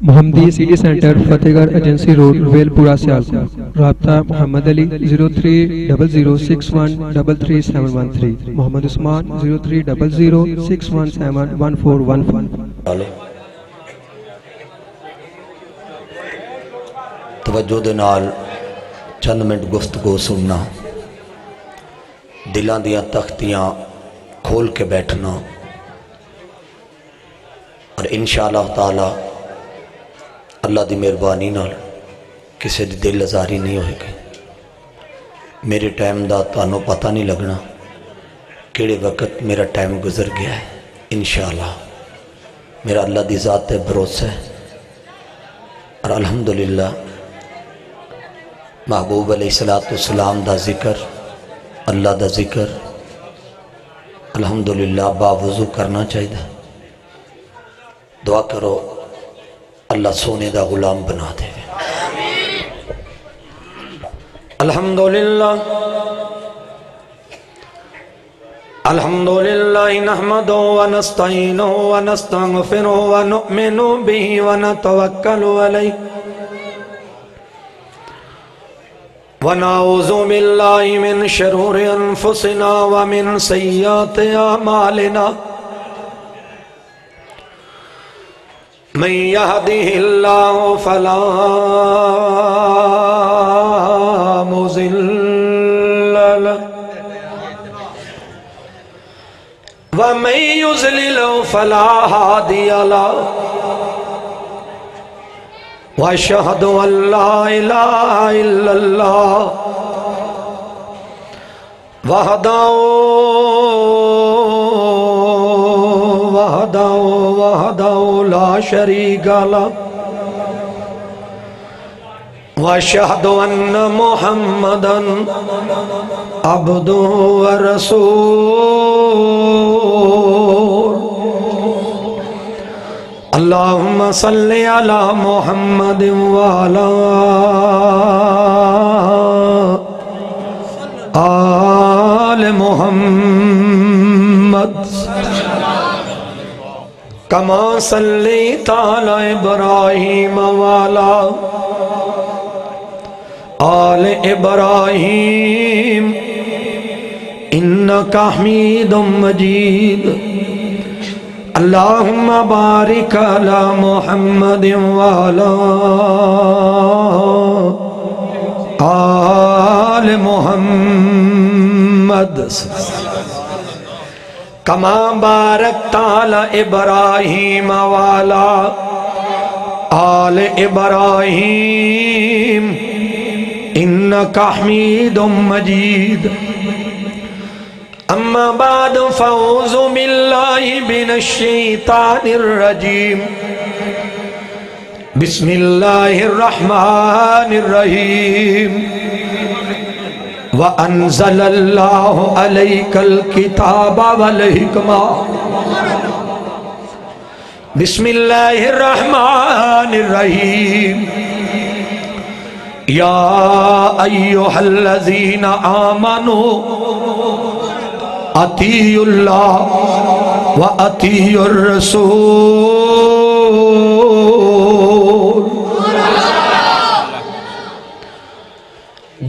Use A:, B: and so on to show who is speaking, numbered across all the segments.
A: محمدی city centre فتح گڑھ agency road well پورا سیالکوٹ۔ رابطہ محمد علی 0300613373 محمد عثمان 030061711415۔
B: توجہ دے نال چند منٹ گفتگو سننا، دلاں دیاں تختیاں کھول کے بیٹھنا، اور انشاءاللہ تعالی اللہ دی مہربانی نال کسی دی دل ازاری نہیں ہوئے گی۔ میرے ٹائم دا تانوں پتہ نہیں لگنا کیڑے وقت میرا ٹائم گزر گیا ہے۔ انشاءاللہ میرا اللہ دی ذات تے بھروسہ ہے، اور الحمدللہ محبوب علیہ السلام دا ذکر، اللہ دا ذکر الحمدللہ باوضو کرنا چاہیے۔ دعا کرو اللہ سونے دا غلام بنا دے۔ الحمدللہ الحمدللہ نحمدہ ونستعینہ ونستغفرہ ونؤمن بہ ونتوکل علیہ ونعوذ باللہ من شرور انفسنا ومن سیئات اعمالنا، من يهده الله فلا مضل له ومن يضلل فلا هادي له، واشهد ان لا اله الا الله وحده لا شريك له، واشهد ان محمدا عبده ورسوله، اللهم صل على محمد وعلى آل محمد كما صليت على إبراهيم وعلى آل إبراهيم إنك حميد مجيد، اللهم بارك على محمد وعلى آل محمد كما باركت على إبراهيم وعلى آل إبراهيم إنك حميد مجيد، أما بعد فأعوذ بالله من الشيطان الرجيم، بسم الله الرحمن الرحيم، وَأَنزَلَ اللَّهُ عَلَيْكَ الْكِتَابَ وَالْحِكْمَةَ، بسم الله الرحمن الرحيم، يا أيها الذين آمنوا أطيعوا الله وأطيعوا الرسول،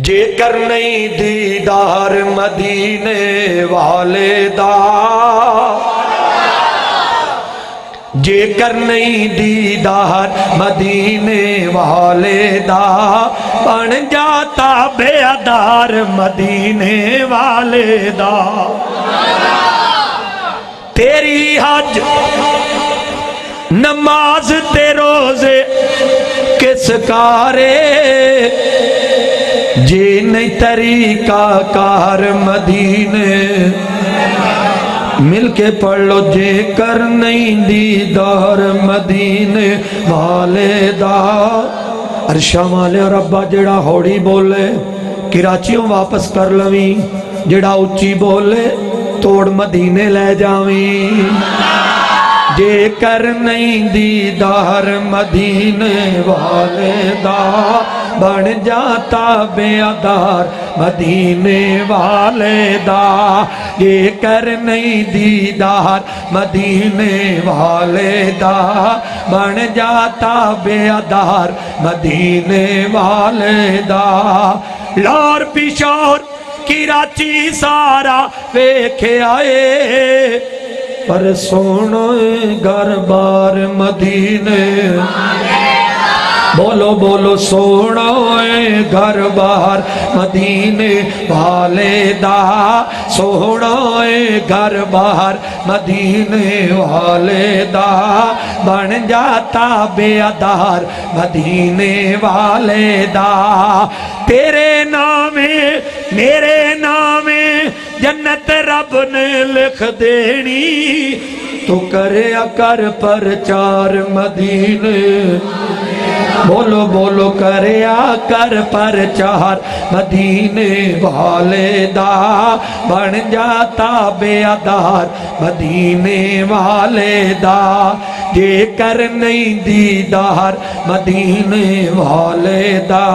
B: جے کر نہیں دیدار مدینے والے دا، جے کر نہیں دیدار مدینے والے دا، بن جاتا بیدار مدینے والے دا، تیری حج نماز تے روزے کس کارے، جے نہیں طریقہ کار مدینے، مل کے پڑھ لو جے کر نہیں دیدار مدینے والے دا۔ عرشاں والے ربا جڑا ہوڑی بولے کراچیوں واپس کر لویں، جڑا اچھی بولے توڑ مدینے لے جاویں، جے کر نہیں دیدار مدینے والے دا،
C: بن جاتا بیادار مدینے والے دا یہ کر نہیں دیدار مدینے والے دا بن جاتا بیادار مدینے والے دا لاہور پشور کراچی سارا ویکھے آئے پر سونا گھر بار مدینے بولو بولو سونا گھر بار مدینے والے دا سونا گھر بار مدینے والے دا بن جاتا بیادار مدینے والے دا تیرے نام میرے نام جنت رب نے لکھ دینی تو کریا کر پرچار مدینے بولو بولو کریا کر پرچار مدینے والے دا بن جاتا بیادار مدینے والے دا یہ کر نہیں دیدار مدینے والے دا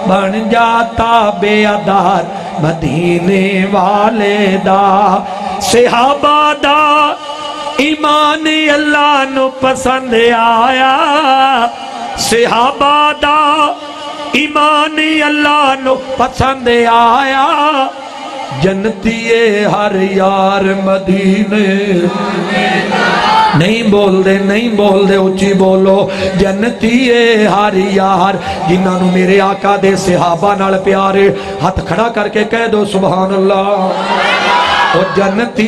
C: بن جاتا بیادار مدینے والے دا صحابہ دا ایمان اللہ نو پسند آیا صحابہ دا ایمان اللہ نو پسند آیا جنتی ہر یار مدینے نہیں بول دے اچھی بولو جنتی ہر یار جنہاں نو میرے آقا دے صحابہ نال پیارے ہاتھ کھڑا کر کے کہہ دو سبحان اللہ او جنتی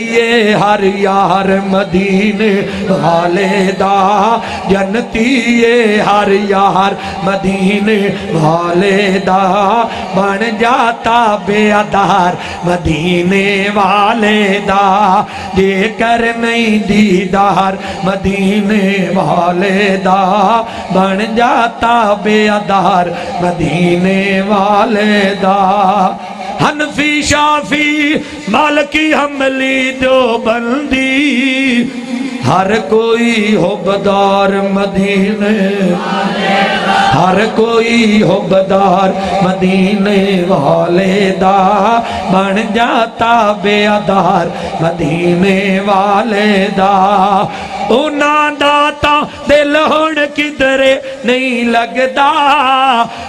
C: ہر یار مدینے والے دا جنتی ہر یار مدینے والے دا بن جاتا بیادار مدینے والے دا یہ کر نہیں دیدار مدینے والے دا بن جاتا بیادار مدینے والے دا حنفی شافی مالکی حنبلی دیوبندی ہر کوئی حبدار مدینے ہر کوئی حبدار مدینے والے دا بن جاتا بیادار مدینے والے دا اونا داتا دل ہون کدرے نہیں لگدا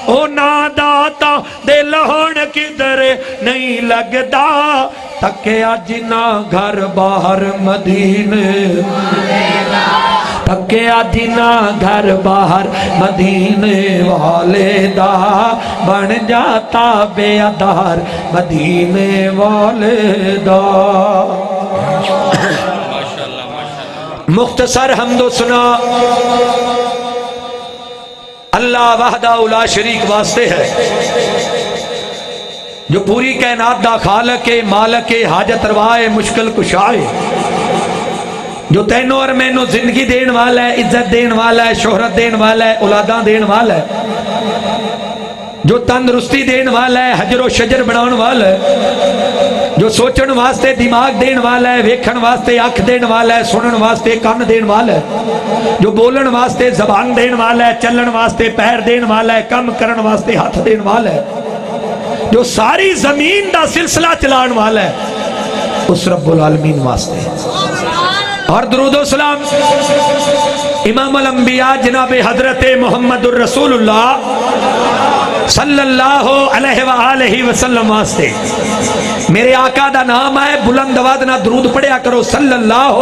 C: اونا داتا دل ہون کدرے نہیں لگدا تکیا جنا گھر باہر مدینے تکیا جنا گھر باہر مدینے والے دا بن جاتا بیادار مدینے والے دا مختصر حمد و ثنا اللہ وحدہ لا شریک واسطے ہے جو پوری کائنات دا خالق مالک حاجت روائے مشکل کشائے جو تینوں اور مینوں زندگی دین والا ہے عزت دین والا ہے شہرت دین والا ہے اولاداں دین والا ہے جو تندرستی دین والا ہے حجر و شجر بناؤن والا ہے جو سوچن واسطے دماغ دین والا ہے ویکھن واسطے آنکھ دین والا ہے سنن واسطے کان دین والا ہے جو بولن واسطے زبان دین والا ہے چلن واسطے پیر دین والا ہے کم کرن واسطے ہاتھ دین والا ہے جو ساری زمین دا سلسلہ چلان والا ہے اس رب العالمین واسطے اور درود و سلام امام الانبیاء جناب حضرت محمد الرسول اللہ صلی اللہ علیہ وآلہ وسلم واسطے میرے آقا دا نام ہے بلند آواز نہ درود پڑھیا کرو صلی اللہ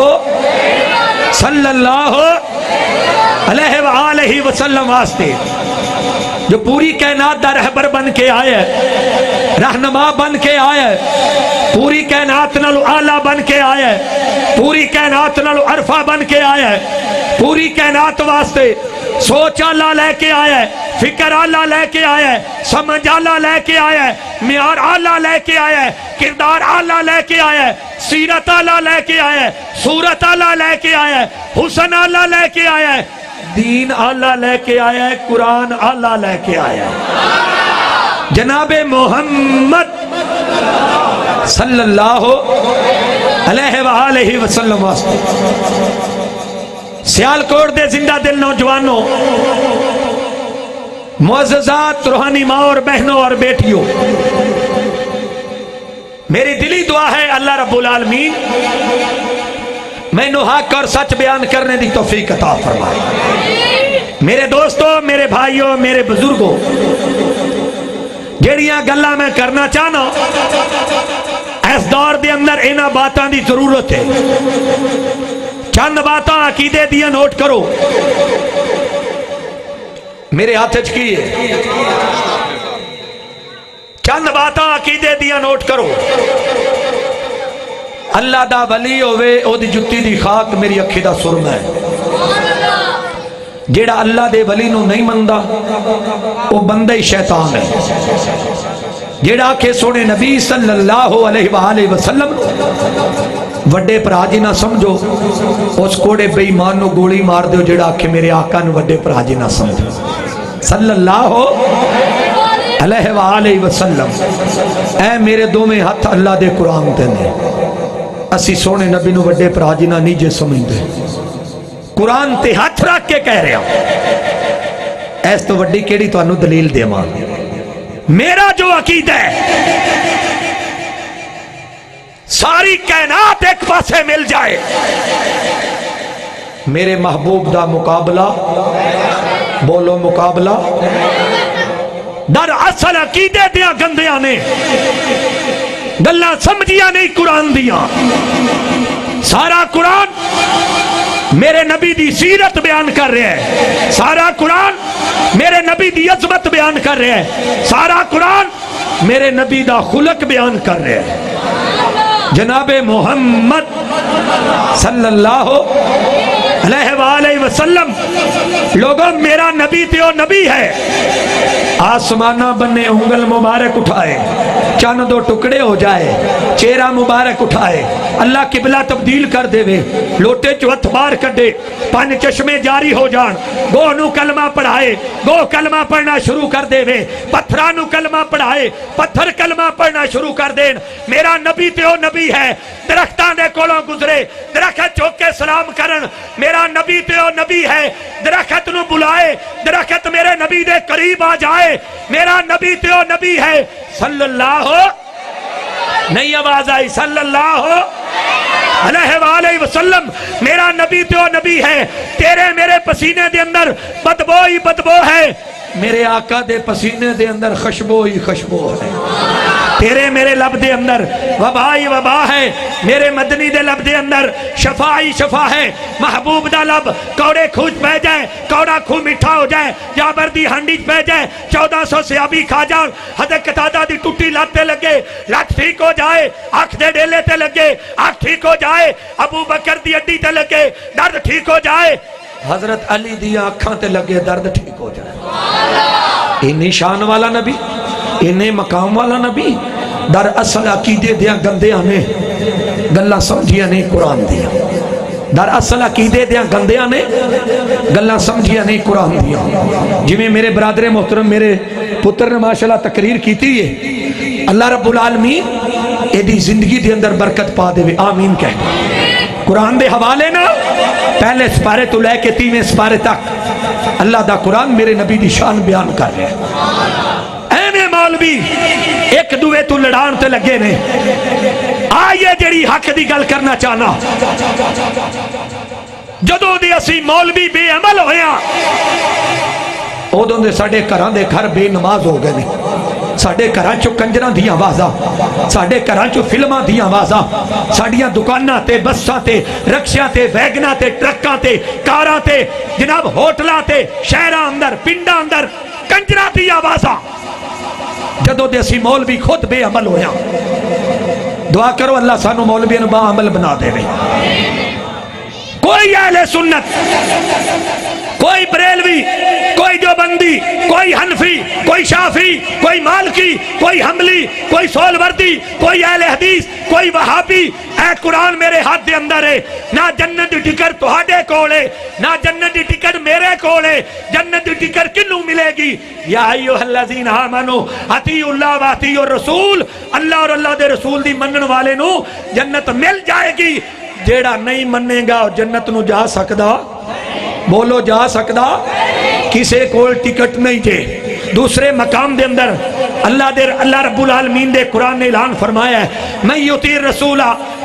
C: علیہ وآلہ وسلم واسطے جو پوری کائنات دا رہبر بن کے آیا ہے رہنما بن کے آیا ہے پوری کائنات نالو آلہ بن کے آیا ہے پوری کائنات نالو عرفہ بن کے آیا ہے پوری کائنات واسطے سوچ اللہ لے کے آیا ہے فکر اللہ لے کے آیا ہے سمجھ اللہ لے کے آیا ہے معیار اللہ لے کے آیا ہے کردار اللہ لے کے آیا ہے سیرت اللہ لے کے آیا ہے صورت اللہ لے کے آیا ہے حسن اللہ لے کے آیا ہے دین اللہ لے کے آیا ہے قرآن اللہ لے کے آیا ہے جناب محمد صلی اللہ علیہ وآلہ وسلم واسطے سیالکوٹ دے زندہ دل نوجوانوں معززات روحانی ماں اور بہنوں اور بیٹیوں، میری دلی دعا ہے اللہ رب العالمین میں نو حق اور سچ بیان کرنے دی توفیق عطا فرمائے۔ میرے دوستوں، میرے بھائیوں، میرے بزرگوں، جڑیاں گلاں میں کرنا چاہنا اس دور دے اندر انہاں باتاں دی ضرورت ہے۔ چند باتاں عقیدے دیا نوٹ کرو، میرے ہاتھ کی ہے، چند باتاں عقیدے دیا نوٹ کرو۔ اللہ دا ولی ہوئے او دی جتی دی خاک میری اکھی دا سرمہ ہے۔ جیڑا اللہ دے ولی نو نہیں مندہ او بندہ ہی شیطان ہے۔ جیڑا کہ سونے نبی صلی اللہ علیہ وآلہ وسلم وڈے پراجی نہ سمجھو، اس کوڑے بے ایمان نو گولی مار دیو جیڑا کہ میرے آقا نو وڈے پراجی نہ سمجھو صلی اللہ علیہ وآلہ وسلم۔ اے میرے دو میں ہاتھ اللہ دے قرآن دینے، اسی سونے نبی نو وڈے پراجی نہ نیجے سمجھ دے، قرآن تے ہاتھ رکھ کے کہہ رہے ہوں۔ ایس تو وڈی کیڑی تو انو دلیل دے ماں، میرا جو عقیدہ ہے ساری کائنات ایک پاسے مل جائے، میرے محبوب دا مقابلہ، بولو مقابلہ، در اصل عقیدے دیا گندیاں نے گلہ سمجھیا نہیں قرآن دیا۔ سارا قرآن میرے نبی دی سیرت بیان کر رہے ہیں، سارا قرآن میرے نبی دی عظمت بیان کر رہے ہیں، سارا قرآن میرے نبی دا خلق بیان کر رہے ہیں۔ جناب محمد صلی اللہ علیہ وآلہ وسلم، لوگوں میرا نبی تیو نبی ہے، آسمانہ بنے انگل مبارک اٹھائے، چاند دو ٹکڑے ہو جائے، چہرہ مبارک اٹھائے، اللہ قبلہ تبدیل کر دے وے، لوٹے چوتھ بار کڈے، پان چشمے جاری ہو جان، گو نو کلمہ پڑھائے، گو کلمہ پڑھنا شروع کر دے وے، پتھرانو کلمہ پڑھائے، پتھر کلمہ پڑھنا شروع کر دین۔ میرا نبی تیو نبی ہے، درختان دے کولوں گزرے، درخت چوک کے سلام کرن، میرا نبی تیو نبی ہے، درخت نو بلائے، درخت میرے نبی دے قریب آ جائے، میرا نبی تیو نبی ہے صلی اللہ نہیں آواز آئی صلی اللہ علیہ وآلہ وسلم، میرا نبی تیو نبی ہے، تیرے میرے پسینے دے اندر بدبو ہی بدبو ہے، میرے آقا دے پسینے دے اندر خشبو ہی خشبو ہے، تیرے میرے لب دے اندر وبا ہی وبا ہے، میرے مدنی دے لب دے اندر شفا ہی شفا ہے، محبوب دا لب کوڑے کھوچ پہ جائے، کوڑا کھو میٹھا ہو جائے، جابر دی ہنڈی پہ جائے، 1400 سیابی کھا جان، حضرت قتادہ دی ٹوٹی لاتے لگے، لات ٹھیک ہو جائے، آنکھ دے ڈیلے تے لگے، آنکھ ٹھیک ہو جائے، ابو بکر دی اڈی تے لگے، درد ٹھیک ہو جائے، حضرت علی دی آنکھاں تے لگے، درد ٹھیک ہو جائے۔ انہی شان والا نبی، انہی مقام والا نبی، در اصل عقیدے دیا گندیاں نے گلہ سمجھیا نہیں قرآن دیا، در اصل عقیدے دیا گندیاں نے گلہ سمجھیا نہیں قرآن دیا۔ جی میں میرے برادر محترم میرے پتر نے ماشاءاللہ تقریر کی تھی، یہ اللہ رب العالمین ایدی زندگی دے اندر برکت پا دے، آمین کہہ۔ قرآن دے حوالے نا پہلے سپارے تو لے کے 3 سپارے تک اللہ دا قرآن میرے نبی دی شان بیان کر رہے ہیں۔ اینے مولوی ایک دوے تو لڑان تے لگے نے، آئیے جڑی حق دی گل کرنا چاہنا، جدو دی اسی مولوی بے عمل ہویا، ادوں دے ساڑے گھراں دے گھر بے نماز ہو گئے نے، ساڑے گھراں چو کنجراں دیاں آوازاں، ساڑے گھراں چو فلماں دیاں آوازاں، ساڑیاں دکاناں تے بساں تے رکشیاں تے ویگناں تے ٹرکاں تے کاراں تے جناب ہوٹلاں تے شہراں اندر پنڈاں اندر کنجراں دیاں آوازاں، جدو دے اسی مولوی خود بے عمل ہویا، دعا کرو اللہ سانو مولویوں با عمل بنا دے وے۔ کوئی اہل سنت، کوئی بریلوی، کوئی دیوبندی، کوئی حنفی، کوئی شافعی، کوئی مالکی، کوئی حنبلی، کوئی سولوردی، کوئی اہل حدیث، کوئی وہابی، اے قرآن میرے ہاتھ دے اندر ہے، نہ جنت دی ٹکٹ تہاڈے کولے، نہ جنت دی ٹکٹ میرے کولے، جنت دی ٹکٹ کنوں ملے گی؟ یا ایھا الذین آمنوا اطیعوا اللہ و اطیعوا الرسول، اللہ اور اللہ دے رسول دی منن والے نو جنت مل جائے گی، جیڑا نہیں مننے گا جنت نو جا سکدا؟ بولو جا سکدا؟ کسے کول ٹکٹ نہیں جے، دوسرے مقام دے اندر اللہ رب العالمین دے قرآن نے اعلان فرمایا ہے میں یطیع الرسول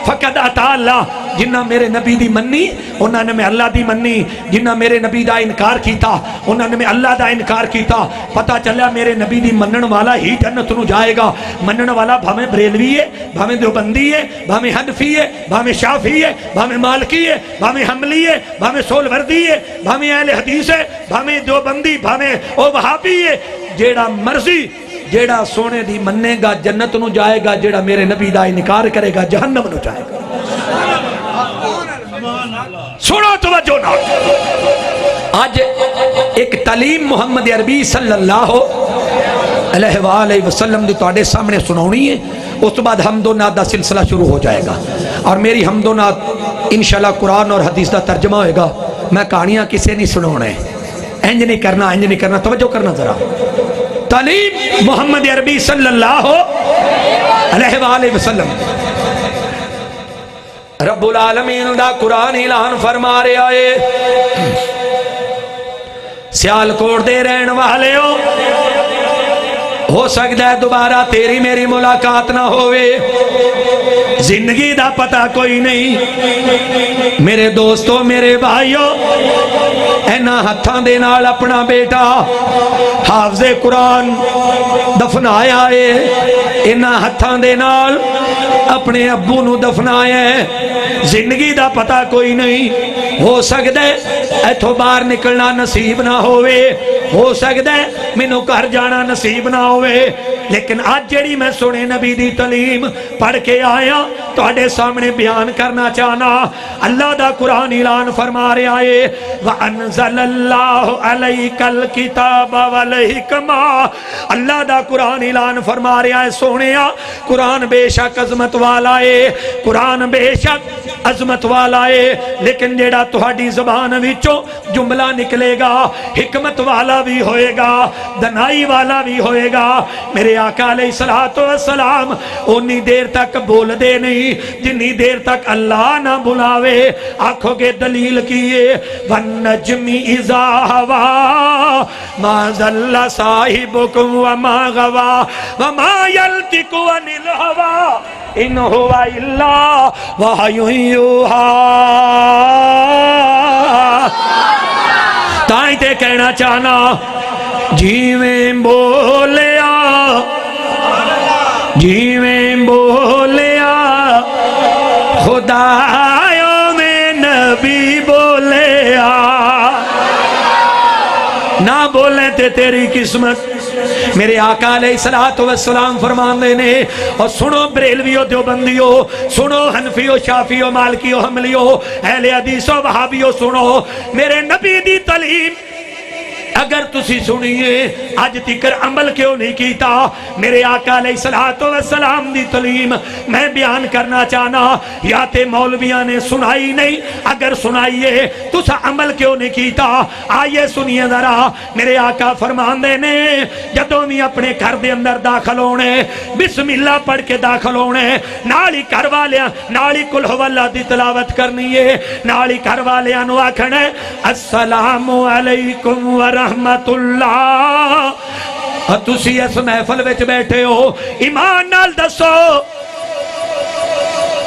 C: فقد اطاع اللہ، جنہ میرے نبی دی منی انہوں نے میں اللہ دی منی، جنہ میرے نبی دا انکار کیتا انہوں نے میں اللہ دا انکار کیتا۔ پتہ چلیا میرے نبی دی منن والا ہی جنت نو جائے گا۔ منن والا بھاویں بریلوی ہے، بھاویں دیوبندی ہے، بھاویں حنفی ہے، بھاویں شافعی ہے، بھاویں مالکی ہے، بھاویں حنبلی ہے، بھاویں سولوردی ہے، بھاویں اہل حدیث ہے، بھاویں دیوبندی، بھاویں او وہابی ہے، جیڑا مرضی جیڑا سونے دی مننے گا جنت نو جائے گا، جیڑا میرے نبی دا انکار کرے گا جہنم نو جائے گا۔ سنو توجہ نہ، آج ایک تعلیم محمد عربی صلی اللہ علیہ وآلہ وسلم دی تواڈے سامنے سناونی ہے، اس تو بعد حمد و نعت دا سلسلہ شروع ہو جائے گا، اور میری حمد و نعت انشاءاللہ قرآن اور حدیث دا ترجمہ ہوئے گا۔ میں کہانیاں کسے نہیں سناونے، انج نہیں کرنا، انج نہیں کرنا، توجہ کرنا ذرا۔ تعلیم محمد عربی صلی اللہ علیہ وآلہ وسلم، رب العالمین دا قرآن اعلان فرما رہا ہے، سیال کوٹ دے رہن والے ہو سکتا ہے دوبارہ تیری میری ملاقات نہ ہوئے، زندگی دا پتہ کوئی نہیں۔ میرے دوستو میرے بھائیو، اینا ہتھاں دے نال اپنا بیٹا حافظ قرآن دفنایا ہے، اینا ہتھاں دے نال اپنے ابو نو دفنایا ہے، زندگی دا پتہ کوئی نہیں، ہو سکتا ہے ایتھوں باہر نکلنا نصیب نہ ہوئے، ہو سکتا ہے مینوں گھر جانا نصیب نہ ہوئے، لیکن آج جڑی میں سنے نبی دی تعلیم پڑھ کے آیا تواڈے سامنے بیان کرنا چاہنا۔ اللہ دا قرآن اعلان فرما رہا ہے وَأَنزَلَ اللَّهُ عَلَيْكَ الْكِتَابَ وَالْحِكْمَةَ، اللہ دا قرآن اعلان فرما رہا ہے سونیا قرآن بے شک عظمت والا ہے، قرآن بے شک عظمت والا ہے، لیکن جیڑا تہاڈی زبان وچوں جملہ نکلے گا حکمت والا بھی ہوئے گا، دنائی والا بھی ہوئے گا۔ میرے آقا علیہ السلام انی دیر تک بول دے نہیں جنی دیر تک اللہ نہ بلاوے۔ آنکھوں کے دلیل کیے وَالنَّجْمِ إِذَا هَوَى مَا ضَلَّ صَاحِبُكُمْ وَمَا غَوَى وَمَا يَنطِقُ عَنِ الْهَوَى إِنْ هُوَ إِلَّا وَحْيٌ يُوحَى۔ تائیں تے کہنا چاہنا جیویں بولیا جیویں بولیا خدایوں میں نبی بولیا، نہ بولیں تے تیری قسمت۔ میرے آقا علیہ السلام فرماندے نے، اور سنو بریلویو دیوبندیو، سنو حنفیو شافیو مالکیو حنبلیو اہل حدیثو وہابیو، سنو میرے نبی دی تعلیم اگر تسی سنیے آج تکر عمل کیوں نہیں کیتا؟ میرے آقا علیہ السلام دی تعلیم میں بیان کرنا چاہنا، یا تے مولویاں نے سنائی نہیں، اگر سنائیے تو سا عمل کیوں نہیں کیتا؟ آئیے سنیے ذرا، میرے آقا فرماندے نے جدوں بھی اپنے گھر دے اندر داخل ہونے بسم اللہ پڑھ کے داخل ہونے، نالی گھر والیاں نالی قل هو اللہ دی تلاوت کرنی ہے، نالی گھر والیاں نو آکھنا ہے السلام علیکم ورحمت اللہ۔ اور تسی اس محفل وچ بیٹھے ہو، ایمان نال دسو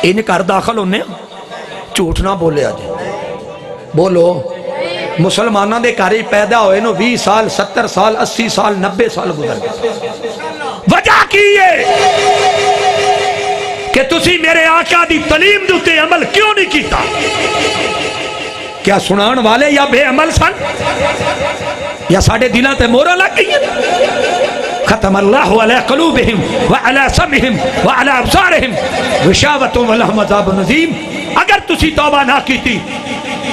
C: ان گھر داخل ہونے جھوٹ نہ بولے آج بولو، مسلمانوں دے گھر پیدا ہوئے نو 20 سال 70 سال 80 سال 90 سال گزر گئے، وجہ کی ہے کہ تسی میرے آقا دی تعلیم دوتے عمل کیوں نہیں کیتا؟ کیا سنان والے یا بے عمل سن، یا ساڑھے دلوں تے مورا لگ گئی ہیں؟ ختم اللہ علی قلوبہم وعلی سمعہم وعلی ابصارہم غشاوۃ ولہم عذاب عظیم۔ اگر تسی توبہ نہ کیتی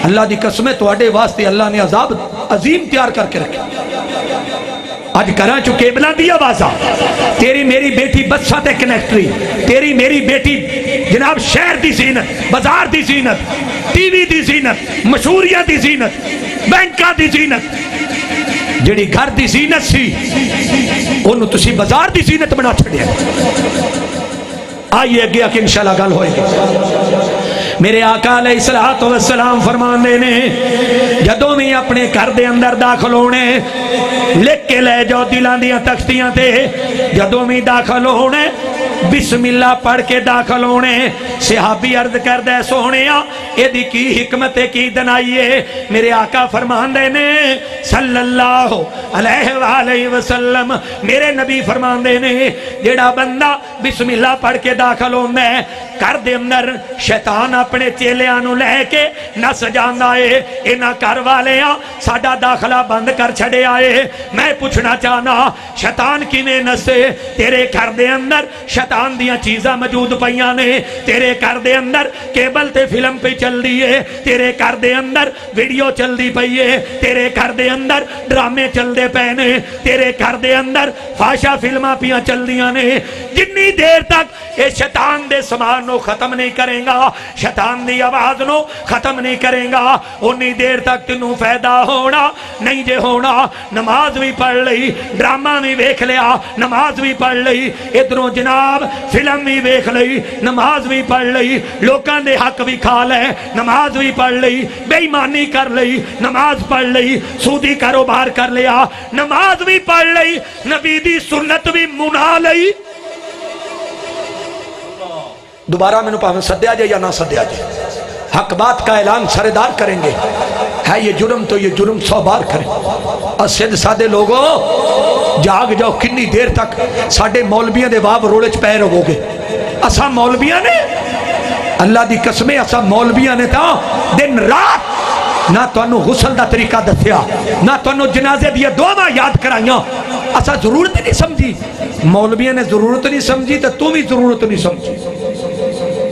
C: اللہ دی قسم ہے تواڈے واسطے اللہ نے عذاب عظیم تیار کر کے رکھے۔ آج کراں چکے بلا دی آوازاں، تیری میری بیٹی بسا تے کنیکٹری، تیری میری بیٹی جناب شہر دی زینت، بازار دی زینت، ٹی وی دی زینت، مشہوریاں دی زینت، بینکاں دی زینت، جڑی گھر دی زینت سی انہوں تسی بازار دی زینت بنا چھڑیا۔ آئیے گیا کہ انشاءاللہ گل ہوئے گی۔ میرے آقا علیہ السلام فرماندے نے جدوں میں اپنے گھر دے اندر داخل ہونے لکھ کے لے جاؤ دلاں دیاں تختیاں تے جدوں بھی داخل ہونے بسم اللہ پڑھ کے داخل ہونے صحابی عرض کردہ سونیا یہ دی کی حکمت کی دنائیے میرے آقا فرماندے نے صلی اللہ علیہ وآلہ وسلم میرے نبی فرماندے نے جیڑا بندہ بسم اللہ پڑھ کے داخل ہوندہ ہے کر دے اندر شیطان اپنے چیلیاں لے کے نہ سجاندہ ہے انہاں کر والیاں ساڈا داخلہ بند کر چھڑے آئے میں پوچھنا چاہنا شیطان کی میں نسے تیرے گھر دے اندر شیطان دیاں چیزاں موجود پئیاں نے تیرے گھر دے اندر کیبل تے فلم پہ چل دی ہے تیرے گھر دے اندر ویڈیو چل دی پئی ہے تیرے گھر دے اندر ڈرامے چل دے پے نے تیرے گھر دے اندر فاشا فلماں پیاں چل دیاں نے جتنی دیر تک اے شیطان دے سامان نو ختم نہیں کریں گا شیطان دی آواز نو ختم نہیں کریں گا انی دیر تک تینوں فائدہ ہونا نہیں جے ہونا نماز بھی پڑھ لئی ڈرامہ بھی ویکھ لیا نماز بھی پڑھ لئی ادھروں جناب فلم بھی ویکھ لئی نماز بھی پڑھ لئی لوکاں دے حق بھی کھا لے نماز بھی پڑھ لئی بے ایمانی کر لئی نماز پڑھ لئی سودی کاروبار کر لیا نماز بھی پڑھ لئی نبی دی سنت بھی منا لئی دوبارہ میں نے پاہمیں سدیا جائے یا نہ سدیا جائے حق بات کا اعلان سردار کریں گے ہے یہ جرم تو یہ جرم 100 بار کریں اسد سادے لوگوں جاگ جاؤ کنی دیر تک ساڑھے مولویاں دے باب روڑے پیر ہو گے اسا مولویاں نے اللہ دی قسمیں اسا مولویاں نے تا دن رات نہ تو انہوں غسل دا طریقہ دسیا نہ تو انہوں جنازے دیا دعا یاد کرائیاں اسا ضرورت نہیں سمجھی مولویاں نے ضرورت نہیں سمجھی تو تم ہی ضرورت نہیں سمجھی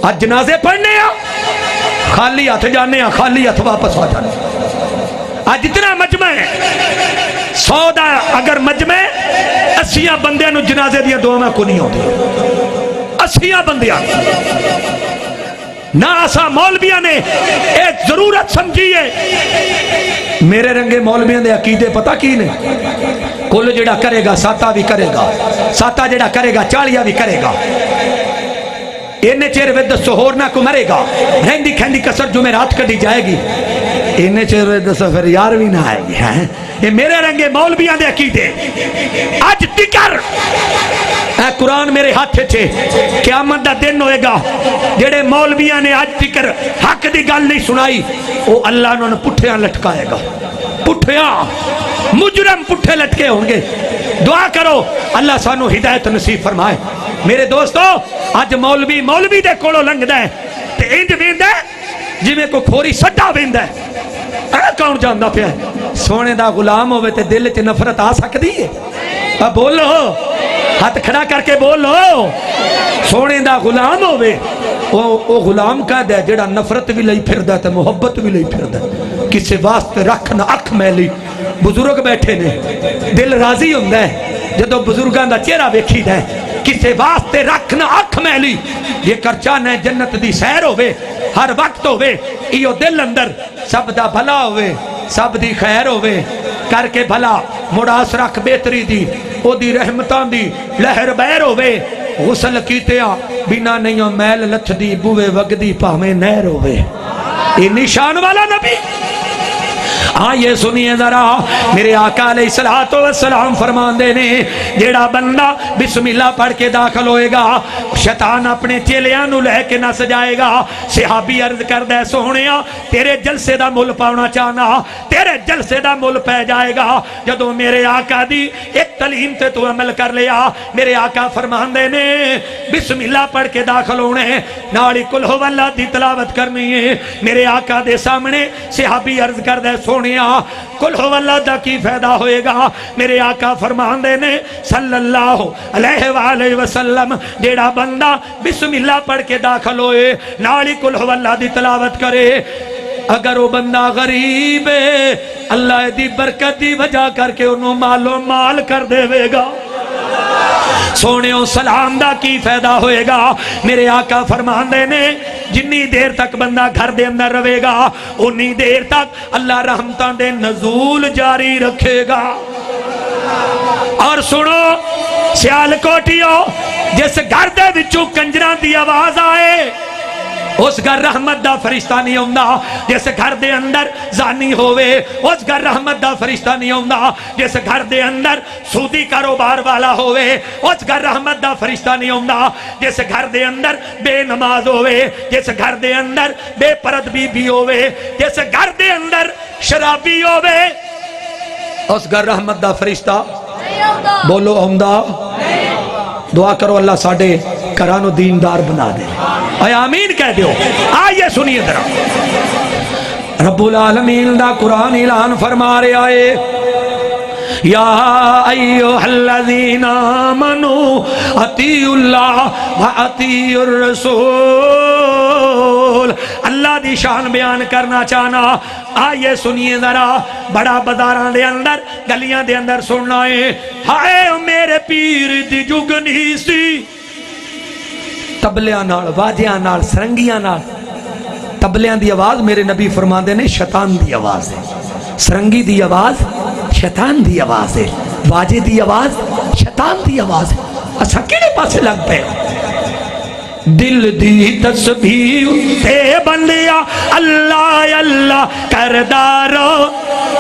C: آج جنازے پڑھنے ہیں خالی ہاتھ جانے ہیں خالی ہاتھ واپس آ جانے آج اتنا مجمع ہے 100 دا اگر مجمع 80 بندیاں نو جنازے دیا دعا کو نہیں ہوتی 80 بندیاں نہ اسا مولویاں نے ایک ضرورت سمجھی ہے میرے رنگے مولویاں دے عقیدے پتہ کی نے کل جڑا کرے گا ساتا بھی کرے گا ساتا جڑا کرے گا 40 بھی کرے گا انہیں چیر وید سہور نہ کو مرے گا رہندی کھیندی کسر جو میں رات کٹی جائے گی انہیں چیر وید سفر یار بھی نہ آئے گی یہ میرے رنگے مولویاں دے عقیدے آج تکر اے قرآن میرے ہاتھ چھے قیامت دا دن ہوئے گا جڑے مولویاں نے آج تکر حق دی گل نہیں سنائی وہ اللہ نے پٹھیاں لٹکائے گا پٹھیاں مجرم پٹھے لٹکے ہوں گے دعا کرو اللہ سانو ہدایت نصیب فرمائے میرے دوستو آج مولوی دے کولو لنگ دے تے انج ویندے جی میں کو کھوری سٹا ویندے اے کون جاندہ پیا سونے دا غلام ہوئے تے دل تے نفرت آ سکتی ہے بولو ہاتھ کھڑا کر کے بولو سونے دا غلام ہوئے وہ غلام کا دے جڑا نفرت بھی لئی پھر دے تے محبت بھی لئی پھر دے کسے واسطے رکھ نہ اکھ میلی بزرگ بیٹھے نے دل راضی ہوندہ ہے جدو بزرگاں دا چہرہ ویکھی دے کسے واسطے رکھنا اکھ میلی یہ کرچانے جنت دی سیر ہوئے ہر وقت ہوئے ایو دل اندر سب دا بھلا ہوئے سب دی خیر ہوئے کر کے بھلا مڑاس رکھ بیتری دی او دی رحمتان دی لہر بیر ہوئے غسل کیتیا بنا نہیں میل لچھ دی بوے وگ دی پاہمیں نہر ہوئے یہ نشان والا نبی ہاں یہ سنیے ذرا میرے آقا علیہ السلام فرمان دینے جیڑا بندہ بسم اللہ پڑھ کے داخل ہوئے گا شیطان اپنے چیلیاں نو لے کے نہ سجائے گا صحابی عرض کر دے سونیا تیرے جلسے دا مل پاؤنا چاہنا تیرے جلسے دا مل پہ جائے گا جدو میرے آقا دی ایک تعلیم تے تو عمل کر لیا میرے آقا فرمان دینے بسم اللہ پڑھ کے داخل ہونے ناڑی کل ہو اللہ دی تلاوت کرنی ہے میرے آقا دے سامنے صحابی عرض کر دے سونیا کل ہو اللہ دا کی فائدہ ہوئے گا میرے آقا فرمان دینے صلی اللہ علیہ وآلہ وسلم جیڑا بندہ بسم اللہ پڑھ کے داخل ہوئے ناڑی کل ہو اللہ دی تلاوت کرے اگر وہ بندہ غریب ہے اللہ دی برکت دی وجہ کر کے انہوں مالو مال کر دے وے گا سونے و سلام دا کی فائدہ ہوئے گا میرے آقا فرمان دینے جنی دیر تک بندہ گھر دے اندر روے گا انی دیر تک اللہ رحمتان دے نزول جاری رکھے گا اور سنو سیال کوٹیو جس گھر دے وچوں کنجران دی آواز آئے اس گھر رحمت دا فرشتہ نہیں آوندا جس گھر دے اندر زانی ہووے، اس گھر رحمت دا فرشتہ نہیں آوندا جس گھر دے اندر سودی کاروبار والا ہووے، اس گھر رحمت دا فرشتہ نہیں آوندا جس گھر دے اندر بے نماز ہووے، جس گھر دے اندر بے پرد بی بی ہووے، جس گھر دے اندر شرابی ہووے، اس گھر رحمت دا فرشتہ بولو آوندا۔ دعا کرو اللہ ساڑھے کرانو دیندار بنا دے، اے آمین کہہ دیو۔ آئیے سنیے ذرا، رب العالمین دا قرآن اعلان فرما رہے آئے، یا ایوہ الذین آمنوا اطیعوا اللہ و اطیعوا الرسول۔ اللہ دی شان بیان کرنا چاہنا، آئیے سنیے ذرا، بڑا بازاراں دے اندر گلیاں دے اندر سننا ہے، ہائے میرے پیر دی جگنی سی، تبلیاں نال، واجیاں نال، سرنگیاں نال۔ تبلیاں دی آواز میرے نبی فرماندے نے شیطان دی آواز ہے، سرنگی دی آواز شیطان دی آواز ہے، واجے دی آواز شیطان دی آواز ہے۔ اچھا کیڑے پاسے لگ پے؟ دل دی تسبیح تے بندیا اللہ اللہ کردارو،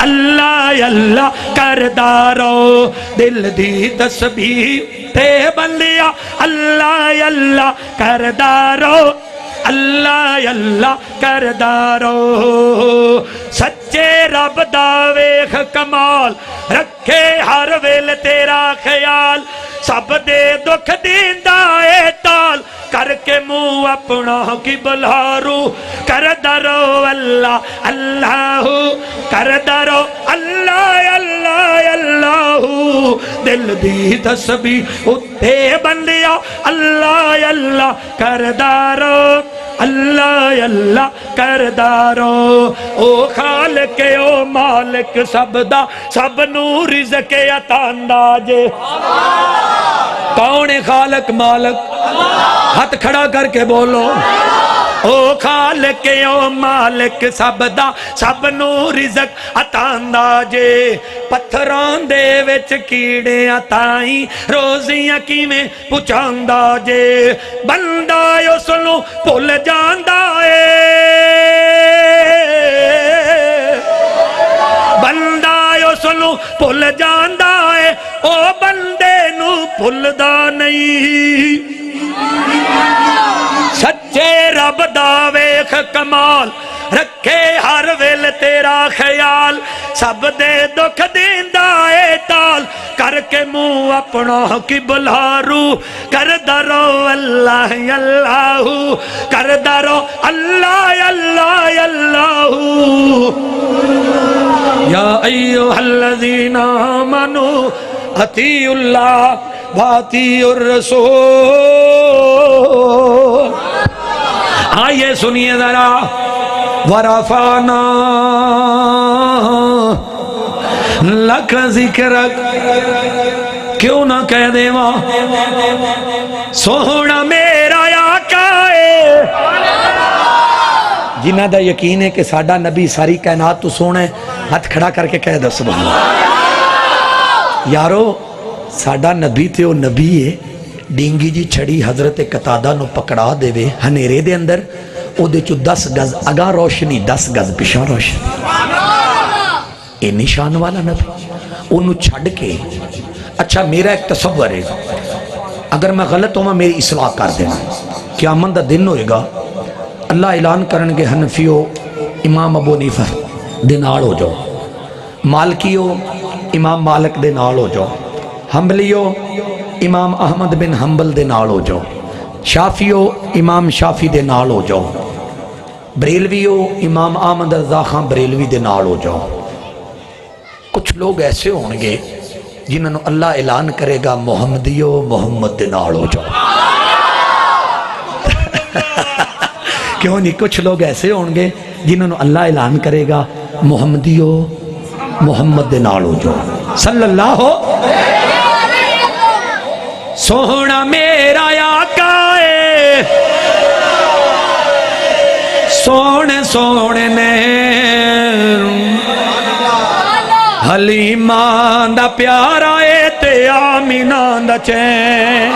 C: اللہ اللہ کردارو، دل دی تسبیح تے بندیا اللہ اللہ کردارو، اللہ اللہ کردارو، سچے رب دا ویکھ کمال، رکھے ہر ویل تیرا خیال، سب دے دکھ دیندا اے ٹال، کر کے منہ اپنا کی بلارو، کر درو اللہ اللہ، کر درو اللہ اللہ اللہ، دل دی تسبیح اتے بندیا اللہ اللہ کردارو، اللہ اللہ کردارو، او خالق او مالک سب دا، سب نو رزق عطاندا جے۔ کون ہے خالق مالک؟ ہاتھ کھڑا کر کے بولو، او خالق او مالک سب دا، سب نو رزق عطاندا جے۔ پتھران دے وچ کیڑے عطائیں، روزیاں کیویں پہنچاندا جے، بندہ اس نو بھل جاندا اے، بندہ اس نو بھل جاندا اے، او بندے نو بھلدا نہیں۔ سچے رب دا ویکھ کمال، رکھے ہر ویل تیرا خیال، سب دے دکھ دیندا اے ٹال، کر کے منہ اپنا کی بلارو، کر درو اللہ اللہ، کر درو اللہ اللہ اللہ، یا ایوہ الذین آمنوا اطیعوا اللہ واطیعوا الرسول۔ آئیے سنیے ذرا، ورفعنا لک ذکرک، کیوں نہ کہہ دے ماں سونا میرا آقا ہے۔ جنہ دا یقین ہے کہ ساڈا نبی ساری کائنات تو سونا ہے، ہاتھ کھڑا کر کے کہہ دو سبحان اللہ۔ یارو ساڈا نبی تے او نبی ہے، ڈینگی جی چھڑی حضرت قتادہ نو پکڑا دے وے ہنیرے دے اندر، او دے چو 10 گز اگاں روشنی 10 گز پیچھے روشنی، اے نشان والا نبی انہوں چھڑ کے۔ اچھا میرا ایک تصور ہے، اگر میں غلط ہوں میری اصلاح کر دینا، قیامت دا دن ہوئے گا، اللہ اعلان کرنگے حنفیو امام ابو حنیفہ دے نال ہو جاؤ، مالکیو امام مالک دے نال ہو جاؤ، حنبلیو امام احمد بن حنبل دے نال ہو جاؤ، شافیو امام شافی دے نال ہو جاؤ، بریلویو امام احمد رضا خان بریلوی دے نال ہو جاؤ۔ کچھ لوگ ایسے ہونگے جنہوں اللہ اعلان کرے گا محمدیو محمد دے نال ہو جاؤ۔ کیوں نہیں؟ کچھ لوگ ایسے ہونگے جنہوں اللہ اعلان کرے گا محمدیو محمد دے نال ہو جاؤ۔ صلی اللہ ہو سونا میرا آقا ہے، سونے سونے نے حلیمان دا پیارا اے تے آمینان دا چین،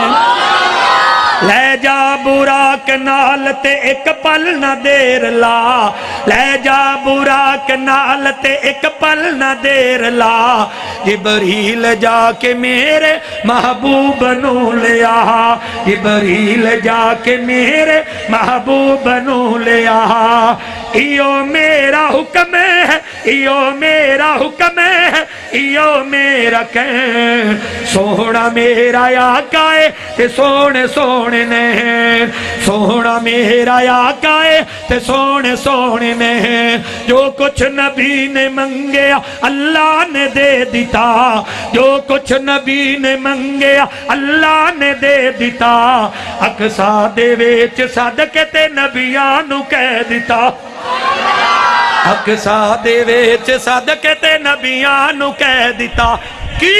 C: لے جا براق نال تے ایک پل نہ دیر لا لے جا براق نال تے ایک پل نہ دیر لا جبریل جا کے میرے محبوب نو لیا جبریل جا کے میرے محبوب نو لیا ایو میرا حکم ہے ایو میرا حکم ہے ایو میرا کہیں سونا میرا آقا ہے تے سونے سونے نے سونا میرا آقا ہے تے سونے سونے نے جو کچھ نبی نے منگیا اللہ نے دے دیتا جو کچھ نبی نے منگیا اللہ نے دے دیتا اقصا دے ویچ صدقے تے نبیاں نو کہہ دیتا اقصا دے ویچ صدقے تے نبیاں نو کہہ دیتا کی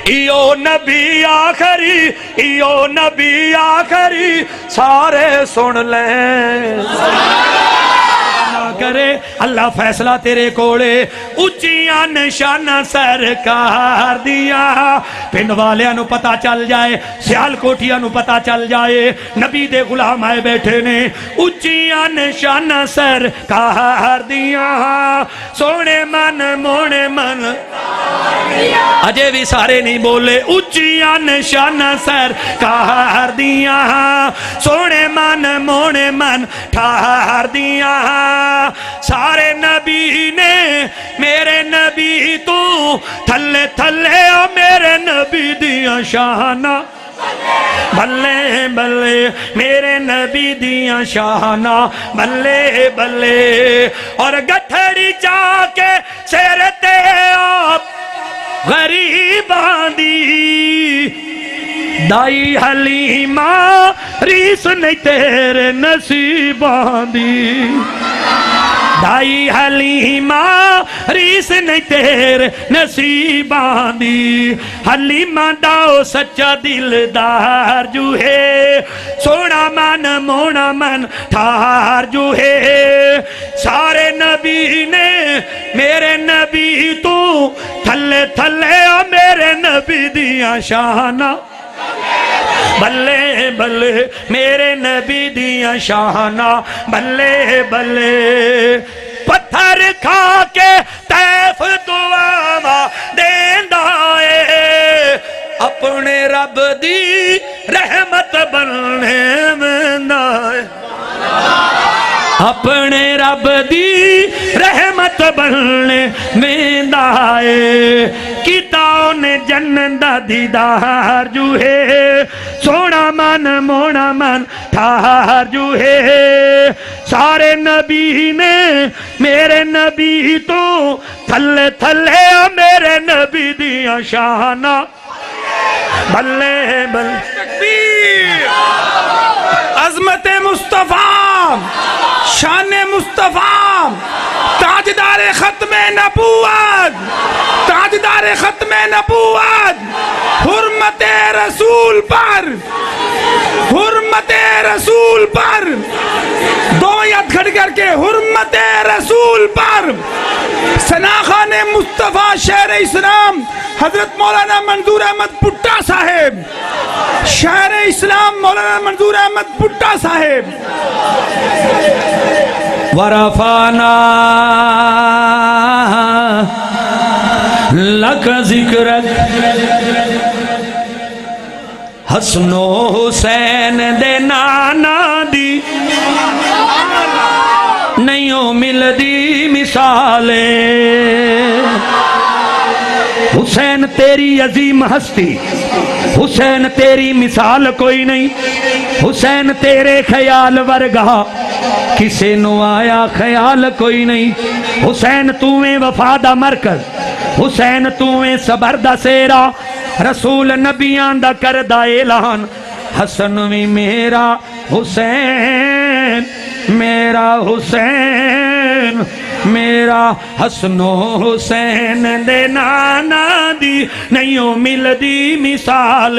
C: ایو نبی آخری سارے سن لیں کرے اللہ فیصلہ تیرے کوڑے اچیاں نشانہ سرکار دیا پنڈ والیاں نو پتا چل جائے سیال کوٹیاں نو پتا چل جائے نبی دے غلام آئے بیٹھے نے اچیاں نشانہ سرکار دیا سونے من مونے من اجے بھی سارے نہیں بولے اچیاں نشانہ سرکار دیا سونے من مونے من ٹھار دیا سارے نبی نے میرے نبی تو تھلے تھلے میرے نبی دیا شانہ بلے بلے میرے نبی دیا شانہ بلے بلے اور گٹھڑی جا کے سیرتے آپ غریباں دی دائی حلیمہ ریس نہیں تیرے نصیباں دی دائی حلیمہ ریس نہیں تیرے نصیباں دی حلیمہ داؤ سچا دلدار جو ہے سونا من مونا من ٹھار جو ہے سارے نبی نے میرے نبی تو تھلے تھلے میرے نبی دیا شانہ بلے بلے میرے نبی دیا شانہ بلے بلے پتھر کھا کے تیف دعا دیندہ ہے اپنے رب دی رحمت بننے میں اپنے رب دی رحمت بننے میں دائے کتاؤں نے جنت دا دیدار جو ہے سونا من مونا من ٹھار جو ہے سارے نبی نے میرے نبی تو تھلے تھلے میرے نبی دیا شانہ بلے بلے تکبیر عظمت مصطفیٰ شان مصطفیٰ تاجدار ختم نبوت تاجدار ختم نبوت حرمت رسول پر حرمت رسول پر دو یاد کھڑ کر کے حرمت رسول پر سناخان مصطفیٰ شہر اسلام حضرت مولانا منظور احمد بھٹا صاحب شہر اسلام مولانا منظور احمد بھٹا صاحب ورفانا لک ذکرک حسن و حسین دے نانا دی نہیں مل دی مثالیں حسین تیری عظیم ہستی حسین تیری مثال کوئی نہیں حسین تیرے خیال ورگا کسے نو آیا خیال کوئی نہیں حسین تویں وفا دا مرکز حسین تویں صبر دا سیرا رسول نبیان دا کردہ اعلان حسن وی میرا حسین میرا حسین میرا حسن و حسین دے نانا دی نہیں ملدی مثال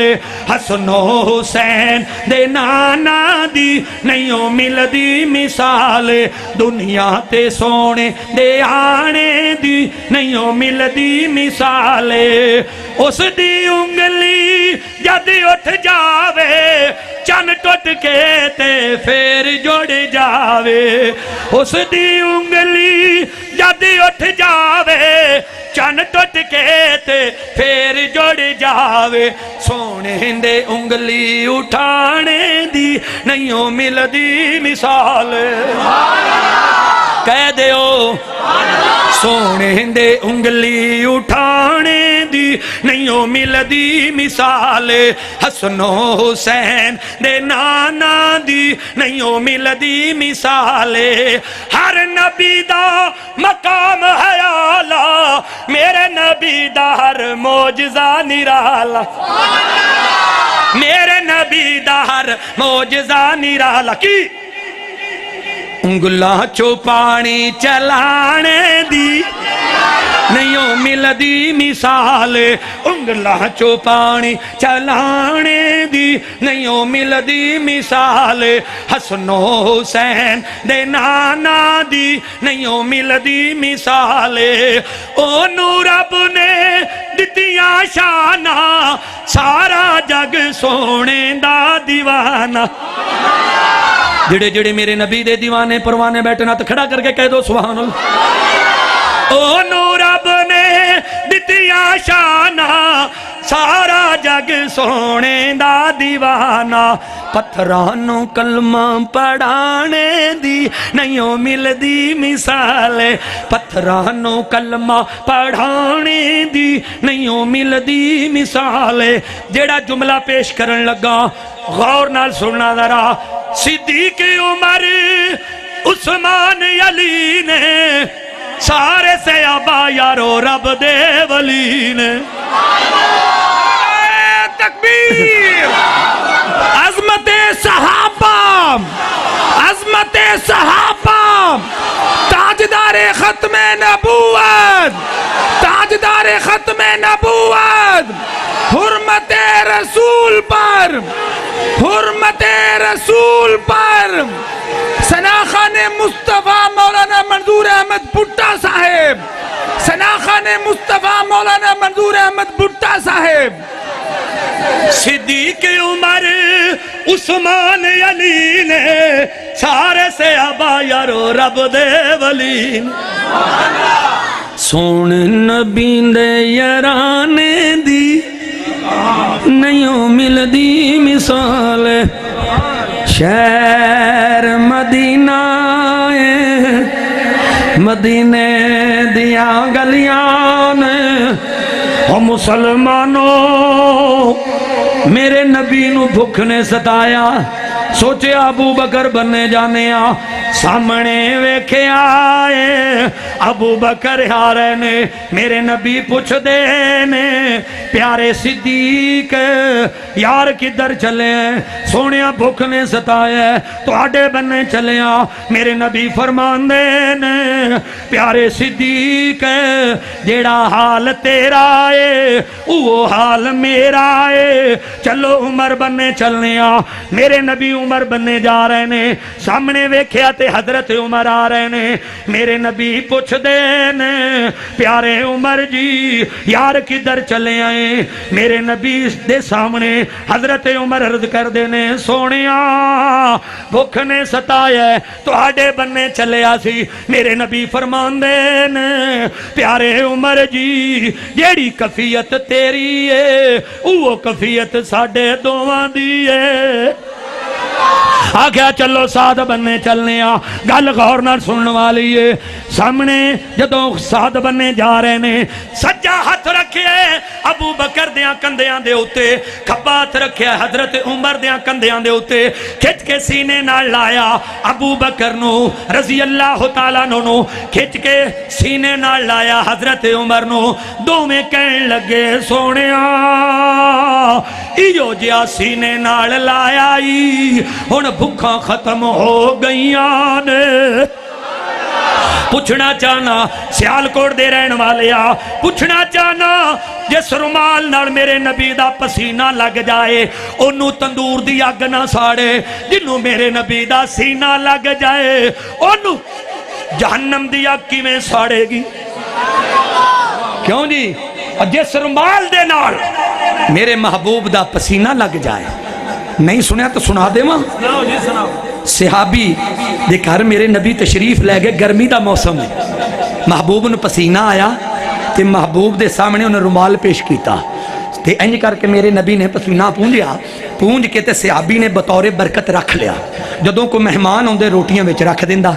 C: حسن و حسین دے نانا دی نہیں ملدی مثال دنیا تے سونے دے آنے دی نہیں ملدی مثال اس دی انگلی جد اٹھ جاوے چن ٹوٹ کے تے پھر جڑ جاوے اس دی انگلی جد اٹھ جاوے چن ٹوٹ کے تے پھر جڑ جاوے سونے دے انگلی اٹھانے دی نہیں ملدی مثال کہہ دیو سونے دے انگلی اٹھانے دی نہیں ملدی مثال حسن و حسین دے نانا دی نہیں ملدی مثال ہر نبی دا مقام ہے اعلیٰ میرے نبی دا ہر معجزہ نرالا میرے نبی دا ہر معجزہ نرالا کی انگلاں چو پانی چلانے دی نہیں ملدی مثال انگلاں چو پانی چلانے دی نہیں ملدی مثال حسن و حسین دے نانا دی نہیں ملدی مثال اونوں رب نے دتیاں شانہ سارا جگ سونے دا دیوانہ جڑے جڑے میرے نبی دے دیوانے پروانے بیٹھنا تو کھڑا کر کے کہہ دو سبحان اللہ اونوں رب نے دتیاں شانہ سارا جگ سونے دا دیوانہ پتھرانوں کلمہ پڑھانے دی نہیں ملدی مثال پتھرانوں کلمہ پڑھانے دی نہیں ملدی مثال جیڑا جملہ پیش کرن لگا غور نال سننا ذرا صدیق عمر عثمان علی نے سارے سے ابا یارو رب دے ولی نے تکبیر عظمت صحابہ عظمت صحابہ تاجدار ختم نبوت تاجدار ختم نبوت حرمت رسول پر حرمت رسول پر سناخان مصطفیٰ مولانا منظور احمد بھٹا صاحب سناخان مصطفیٰ مولانا منظور احمد بھٹا صاحب صدیق عمر عثمان علی نے سارے سے ابا یارو رب دے ولی سون نبی دے یارانے دی نہیں ملدی مثال شہر مدینہ مدینے دیا گلیاں او مسلمانوں میرے نبی نو بھوک نے ستایا سوچے ابو بکر بننے جانے سامنے ویکھے آئے ابو بکر آ رہے نے میرے نبی پوچھ دے نے پیارے صدیق یار کدھر چلے ہیں سونیا بھوک نے ستایا تو آڈے بننے چلے میرے نبی فرمان دے نے پیارے صدیق جیڑا حال تیرا ہے وہ حال میرا ہے چلو عمر بننے چلنے میرے نبی عمر بننے جا رہے نے سامنے ویکھیا تے حضرت عمر آ رہے نے میرے نبی پوچھ دے نے پیارے عمر جی یار کدھر چلے آئے میرے نبی دے سامنے حضرت عمر عرض کر دینے سونیا بھوک نے ستایا تو آڈے بننے چلے آسی میرے نبی فرمان دے نے پیارے عمر جی جیڑی کفیت تیری ہے وہ کفیت ساڑھے دوواں دی ہے آگیا چلو ساتھ بننے چلنے گل غور نال سنن والی ہے سامنے جدوں ساتھ بننے جا رہے نے سجا ہاتھ رکھے ابو بکر دیاں کندیاں دے ہوتے کھبا ہاتھ رکھے حضرت عمر دیاں کندیاں دے ہوتے کھچ کے سینے نال لایا ابو بکر نو رضی اللہ تعالیٰ نو کھچ کے سینے نال لایا حضرت عمر نو دو میں کہن لگے سونیا ایو جیا سینے نال لایا ہن بھکھاں ختم ہو گئیاں نے پوچھنا چاہنا سیالکوٹ دے رہن والے پوچھنا چاہنا جس رومال نال میرے نبی دا پسینہ لگ جائے انہوں تندور دی اگ نہ ساڑے، جنہوں میرے نبی دا سینہ لگ جائے انہوں جہنم دی اگ کی میں ساڑے گی؟ کیوں جی؟ جس رومال دے نال میرے محبوب دا پسینہ لگ جائے، نہیں سنیا تو سنا دے ماں۔ صحابی دے گھر میرے نبی تشریف لے گئے، گرمی دا موسم ہے، محبوب نے پسینہ آیا تے محبوب دے سامنے انہیں رومال پیش کیتا تے انج کر کے میرے نبی نے پسینہ پونجیا، پونج کے تے صحابی نے بطور برکت رکھ لیا۔ جدوں کو مہمان ہوندے روٹیاں وچ رکھ دیندا۔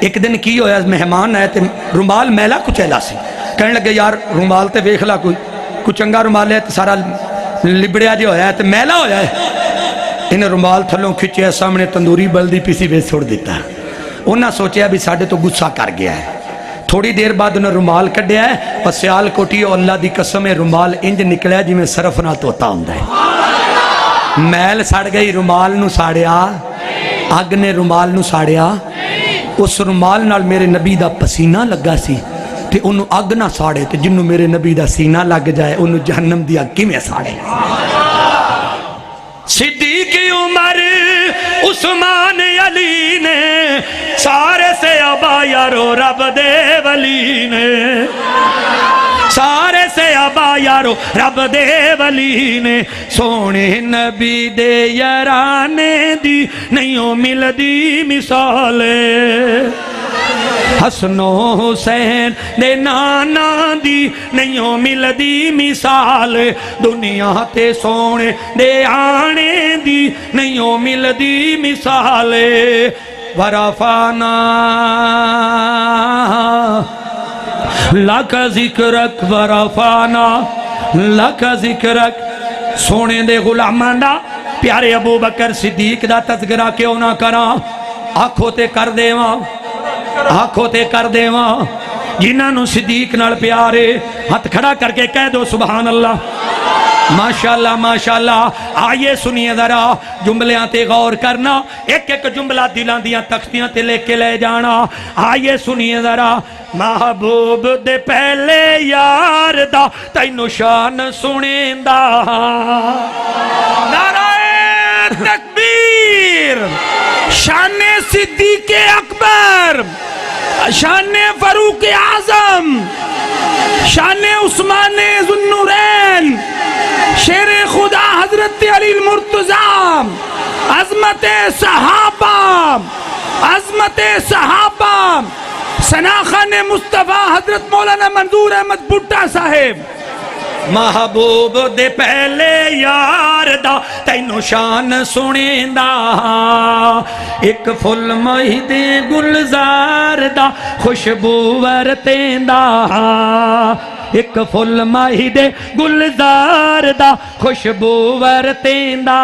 C: ایک دن کی ہویا مہمان آئے تے رومال میلا کچیلا سی، کہنے لگے یار رومال تے ویکھ لا کوئی چنگا رومال ہے تے سارا لبڑیا جی ہویا ہے تے میلا ہویا ہے۔ انہیں رومال تھلوں کھچیا سامنے تندوری بلدی پیسی ویچ چھوڑ دیتا ہے۔ انہاں سوچیا بھی ساڑھے تو غصہ کر گیا ہے۔ تھوڑی دیر بعد انہیں رومال کڈیا ہے اور سیال کوٹی اور اللہ دی قسم رومال انج نکلیا جی میں صرف نہ توتا ہوں ہے۔ میل ساڑ گئی، رومال نو ساڑیا، اگ نے رومال نو ساڑیا۔ اس رومال نال میرے نبی دا پسینہ لگا سی تے انہوں اگ نہ ساڑے تے جنہوں میرے نبی دا سینہ لگ جائے انہوں جہنم دی اگ کی میں ساڑے۔ صدیق عمر عثمان علی نے سارے سے ابا یارو رب دے ولی نے، سارے سے ابا یارو رب دے ولی نے، سونے نبی دے یارانے دی نہیں مل دی مثال، حسن و حسین دے نانا دی نہیں مل دی مثال، دنیا تے سونے دے آنے دی نہیں مل دی مثال، ورفانا لک ذکرک ورفانا لک ذکرک۔ سونے دے غلامان دا پیارے ابو بکر صدیق دا تذکرہ کیوں نہ کرا؟ آنکھوں تے کر دے ماں، آنکھوں تے کر دے ماں، جنہاں نو صدیق نال پیارے ہاتھ کھڑا کر کے کہہ دو سبحان اللہ، ماشاءاللہ ماشاءاللہ۔ آئیے سنیے ذرا جملیاں تے غور کرنا، ایک ایک جملہ دلاں دیاں تختیاں تے لے کے لے جانا۔ آئیے سنیے ذرا، محبوب دے پہلے یار دا تینو شان سنیں دا، نعرہ تکبیر، شان صدیق اکبر، شان فاروق اعظم، شان عثمان ذو النورین، شیر خدا حضرت علی المرتضی، عظمت صحابہ، عظمت صحابہ، سناخان مصطفیٰ حضرت مولانا منظور احمد بھٹا صاحب۔ محبوب دے پہلے یار دا تینو شان سنیں دا، ایک فل مہی دے گلزار دا خوشبو ورتیں دا، ایک فل ماہی دے گلزار دا خوشبو ورتیں دا،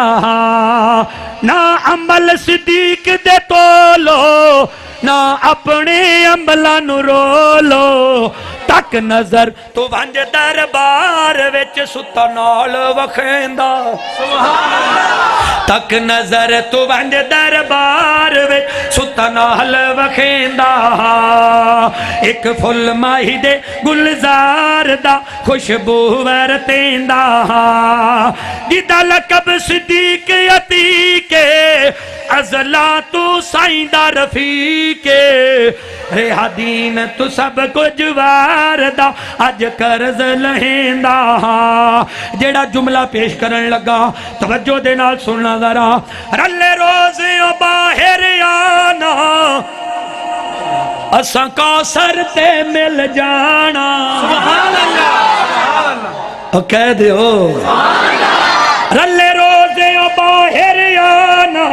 C: نہ عمل صدیق دے تولو نہ اپنے عملہ نو رولو، تک نظر تو ونج دربار وچ ستا نال وکھیندا، تک نظر تو ونج دربار وچ ستا نال وکھیندا، ایک فل ماہی دے گلزار دا خوشبو ورتیندا، جدا لقب صدیق عتیق ازلا تو سائیں دا رفیق، ریحہ دین تو سب کچھ واردا اج قرض لہیندا۔ جیڑا جملہ پیش کرن لگا توجہ دے نال سننا ذرا، رلے روزیوں باہر آنا اساں کوثر تے مل جانا، سبحان اللہ، کہہ دیو رلے روزیوں باہر آنا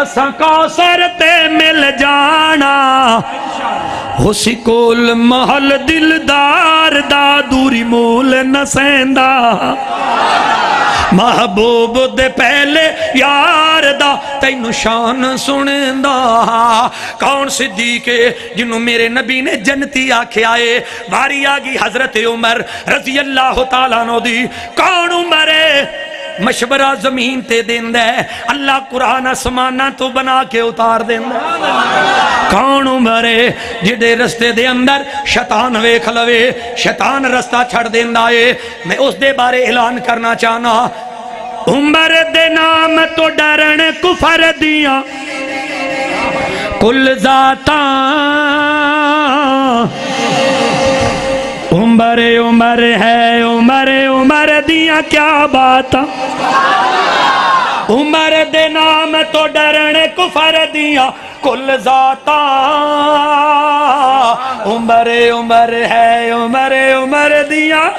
C: اساں کوثر تے مل جانا، ہوسی کول محل دلدار دا دوری مول نسیندا، محبوب دے پہلے یار دا تینو شان سنیندا، کون صدیق جنہوں میرے نبی نے جنتی آکھے آئے، باری آگی حضرت عمر رضی اللہ تعالیٰ عنہ دی، کون عمر ہے مشورہ زمین تے دیندہ ہے، اللہ قرآن آسماناں تو بنا کے اتار دیندہ ہے۔ کون عمر ہے جدے رستے دے اندر شیطان ویکھ لوے، شیطان رستہ چھڑ دیندہ ہے؟ میں اس دے بارے اعلان کرنا چاہنا، عمر دے نام تو ڈرن کفر دیاں کل ذاتاں، عمر عمر ہے عمر عمر دیاں کیا باتاں، عمر دے نام تو ڈرن کفر دیاں کل ذاتاں، عمر عمر ہے عمر عمر دیاں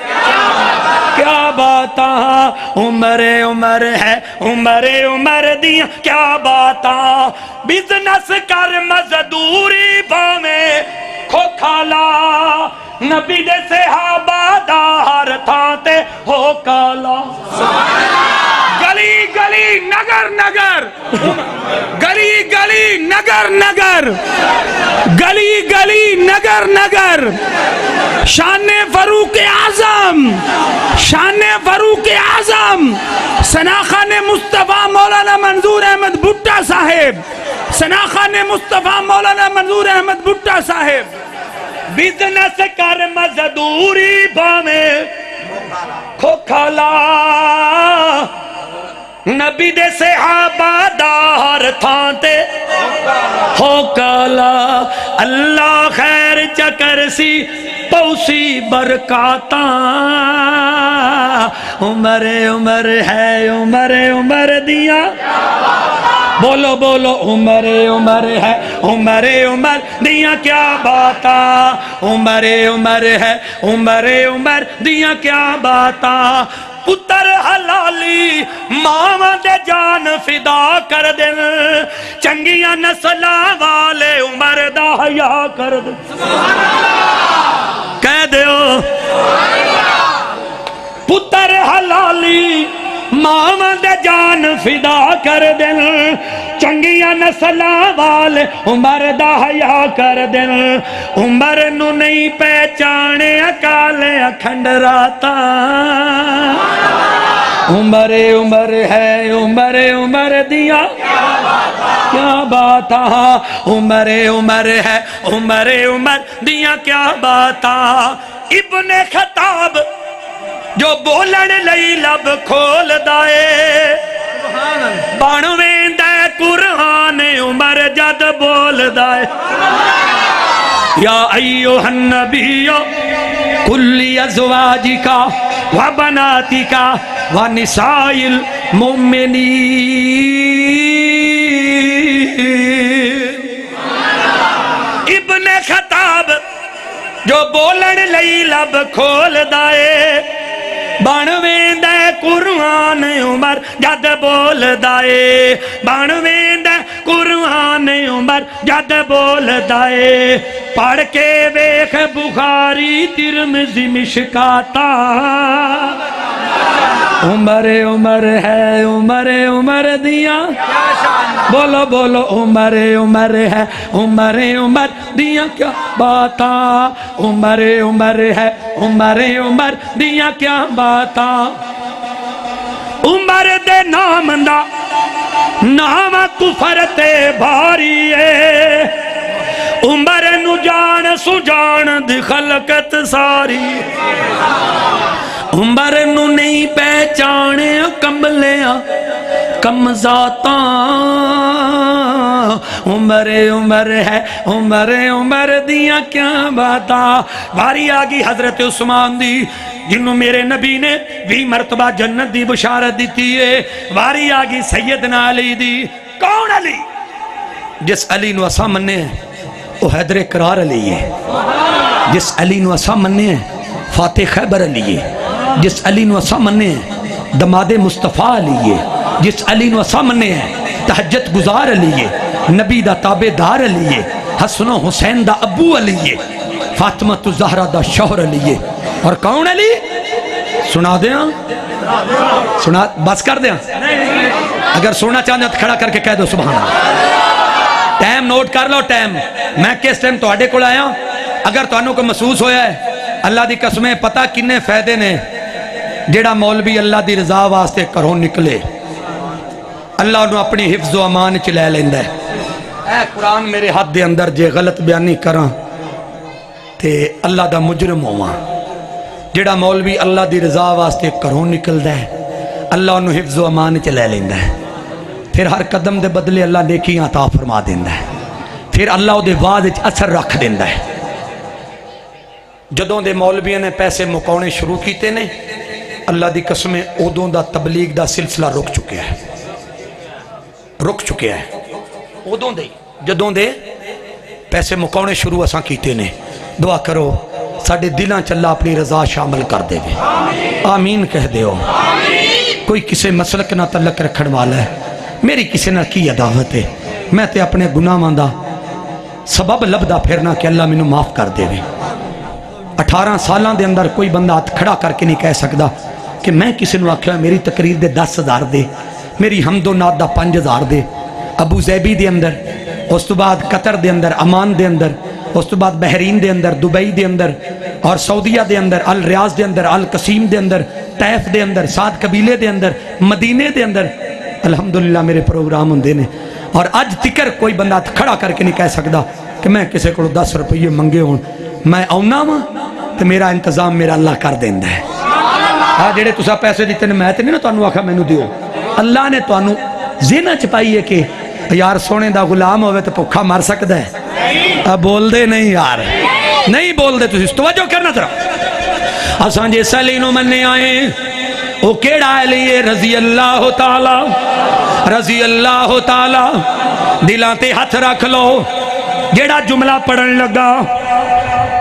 C: کیا باتاں، عمر عمر ہے عمر عمر دیاں کیا باتاں، بزنس کر مزدوری باویں کھوکھالا، نبی دے صحابہ دا ہر تھاں تے ہو کالا، گلی گلی نگر نگر گلی گلی نگر نگر گلی گلی نگر نگر شان فاروق اعظم، شان فاروق اعظم ثناخان مصطفیٰ مولانا منظور احمد بھٹا صاحب، ثناخان مصطفیٰ مولانا منظور احمد بھٹا صاحب، بزنس کر مزدوری باویں کھوکھالا، نبی دے صحابہ دا ہر تھاں تے ہو کالا، اللہ خیر چکر سی پوسی برکاتاں، عمر عمر ہے عمر عمر دیاں بولو بولو، عمر عمر ہے عمر عمر دیاں کیا باتاں، عمر عمر ہے عمر عمر دیاں کیا باتاں، پتر حلالی ماں دے جان فدا کر دن، چنگیاں نسلاں والے عمر دا حیا کر دن، کہہ دیو پتر حلالی ماں دے جان فدا کر دن، چنگیاں نسلاں والے عمر دا حیا کر دن، عمر نو نہیں پہچانے اکالے اکھنڈ راتاں، عمر عمر ہے عمر عمر دیاں کیا باتاں، عمر عمر ہے عمر عمر دیاں کیا باتاں، ابن خطاب جو بولن لئی لب کھول دائے، بانویں دے قرآن عمر جد بول دائے، یا ایوہ النبی کل ازواجکا و بناتکا و نساء المؤمنین، ابن خطاب جو بولن لئی لب کھول دائے، بانویں دے قرآن عمر جد بول دائے، بانویں دے قرآن عمر جد بول دائے، پڑھ کے ویکھ بخاری ترمذی مشکاتاں، عمر عمر ہے عمر عمر دیاں بولو بولو، عمر عمر ہے عمر عمر دیاں کیا باتاں، عمر عمر ہے عمر عمر دیاں کیا باتاں، عمر دے نام دا نام کفر تے بھاری ہے، عمر نو جان سجان دی خلقت ساری، عمر نو نہیں پہچانے کملیاں کم ذاتاں، عمر عمر ہے عمر عمر دیاں کیا باتاں، باری آگی حضرت عثمان دی جنہوں میرے نبی نے 20 مرتبہ جنت دی بشارت دیتی ہے، باری آگی سیدنا علی دی، کون علی؟ جس علی نو اساں مننے ہیں وہ حیدر کرار علی ہے، جس علی نو اساں مننے ہیں فاتح خیبر علی ہے، جس علی نو اساں مننے ہیں دماد مصطفیٰ علی ہے، جس علی نو اساں مننے ہیں تہجد گزار علی ہے، نبی دا تابع دار علی ہے، حسن و حسین دا ابو علی ہے، فاطمہ الزہرا دا شوہر علی ہے، اور کون علی؟ سنا دیاں سنا بس کر دیاں، اگر سننا چاہتے تو کھڑا کر کے کہہ دو سبحان اللہ، ٹائم نوٹ کر لو، ٹائم میں کس ٹائم تواڈے کول آیا، اگر تانوں کو محسوس ہویا ہے اللہ دی قسمیں پتہ کنے فائدے نے جیڑا مولوی اللہ دی رضا واسطے گھروں نکلے اللہ انہوں اپنی حفظ و امان چ لے لیندا ہے۔ اے قرآن میرے ہاتھ دے اندر جے غلط بیانی کراں تے اللہ دا مجرم ہوواں۔ جیڑا مولوی اللہ دی رضا واسطے گھروں نکلدا ہے اللہ انہوں حفظ و امان چ لے لیندا ہے، پھر ہر قدم دے بدلے اللہ نیکیاں عطا فرما دیندا ہے، پھر اللہ او دے وعد وچ اثر رکھ دیندا ہے۔ جدوں دے مولویوں نے پیسے مکاؤنے شروع کیتے نے اللہ دی قسمیں ادوں دا تبلیغ دا سلسلہ رک چکیا ہے، رک چکیا ہے ادوں دے جدوں دے پیسے مکاؤنے شروع اساں کیتے نے۔ دعا کرو ساڑے دلاں چلا اپنی رضا شامل کر دے گے، آمین کہہ دیو۔ کوئی کسے مسلک نہ تعلق رکھن والا ہے، میری کسے نہ کی عداوت ہے، میں تے اپنے گناہاں دا سبب لبدا پھرنا کہ اللہ مینوں معاف کر دے گے۔ 18 سالاں دے اندر کوئی بندہ ہاتھ کھڑا کر کے نہیں کہہ سکدا کہ میں کسی نو آکھیا میری تقریر دے 10,000 دے، میری حمد و نعت دا 5,000 دے۔ ابو ظبی دے اندر، اس تو بعد قطر دے اندر، امان دے اندر، اس تو بعد بحرین دے اندر، دبئی دے اندر اور سعودیہ دے اندر، الریاض دے اندر، القصیم دے اندر، طیف دے اندر، سعد قبیلے دے اندر، مدینے دے اندر الحمدللہ میرے پروگرام ہوندے نے۔ اور اج تکر کوئی بندہ کھڑا کر کے نہیں کہہ سکدا کہ میں کسے کو 10 روپیے منگے ہون، میں آؤنا وا تو میرا انتظام میرا اللہ کر دیندا ہے۔ ہاں جڑے تسا پیسے دیتے نے میں تے نہیں نا تانوں آکھا مینوں دیو، اللہ نے تانوں ذہن چ پائی ہے کہ یار سونے دا غلام ہوئے تو بھوکا مر سکدا ہے۔ اب بول دے نہیں یار، نہیں بول دے، تسی توجہ کرنا ذرا۔ اساں جس علی نو مننے آئے او کیڑا علی رضی اللہ تعالی، رضی اللہ تعالی، دلاں تے ہاتھ رکھ لو۔ جیڑا جملہ پڑھن لگا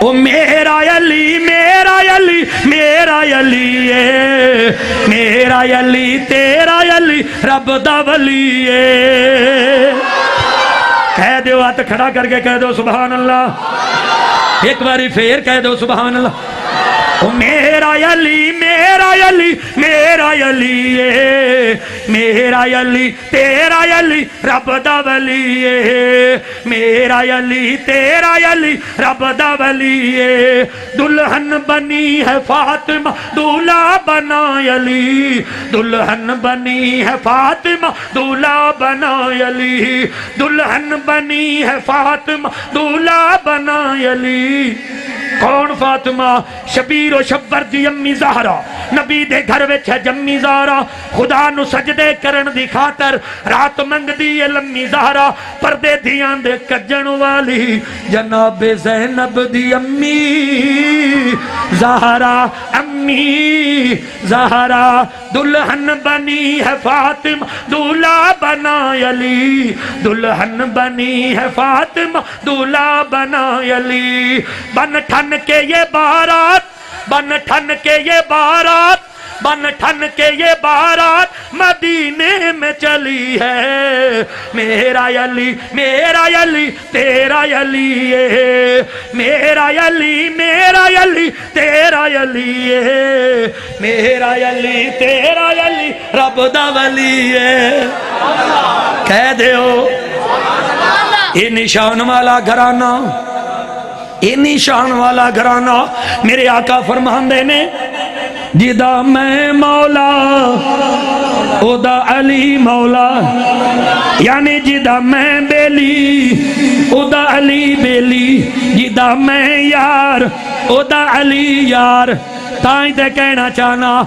C: او میرا علی میرا علی میرا علی ہے، میرا علی تیرا علی رب دا ولی ہے۔ کہہ دیو ہاتھ کھڑا کر کے کہہ دو سبحان اللہ، ایک باری پھر کہہ دو سبحان اللہ۔ او میرا علی میرا علی میرا علی ہے، میرا علی تیرا علی رب دا ولی ہے، میرا علی تیرا علی رب دا ولی ہے۔ دلہن بنی ہے فاطمہ دولہا بنا علی، دلہن بنی ہے فاطمہ دولہا بنا علی، دلہن بنی ہے فاطمہ دولہا بنا علی۔ کون فاطمہ؟ شبیر و شبر دی امی زہرا، نبی دے گھر وچ ہے جمی زہرا، خدا نو سجدے کرن دی خاطر رات منگ دی لمی زہرا، پردے دیاں دے کجن والی جناب زینب دی امی زہرا، امی زہرا۔ دلہن بنی ہے فاطمہ دولہا بنا علی، دلہن بنی ہے فاطمہ دولہا بنا علی۔ بن ٹھن کے یہ بارات، بن ٹھن کے یہ بارات، بن ٹھن کے یہ بارات مدینے میں چلی ہے، میرا علی میرا علی تیرا علی ہے، میرا علی میرا علی تیرا علی ہے، میرا علی تیرا علی رب دا ولی ہے۔ کہہ دیو یہ نشان والا گھرانہ، یہ نشان والا گھرانہ میرے آقا فرماندے نے جدا میں مولا او دا علی مولا، یعنی جدا میں بیلی او دا علی بیلی، جدا میں یار او دا علی یار۔ تائیں تے کہنا چاہنا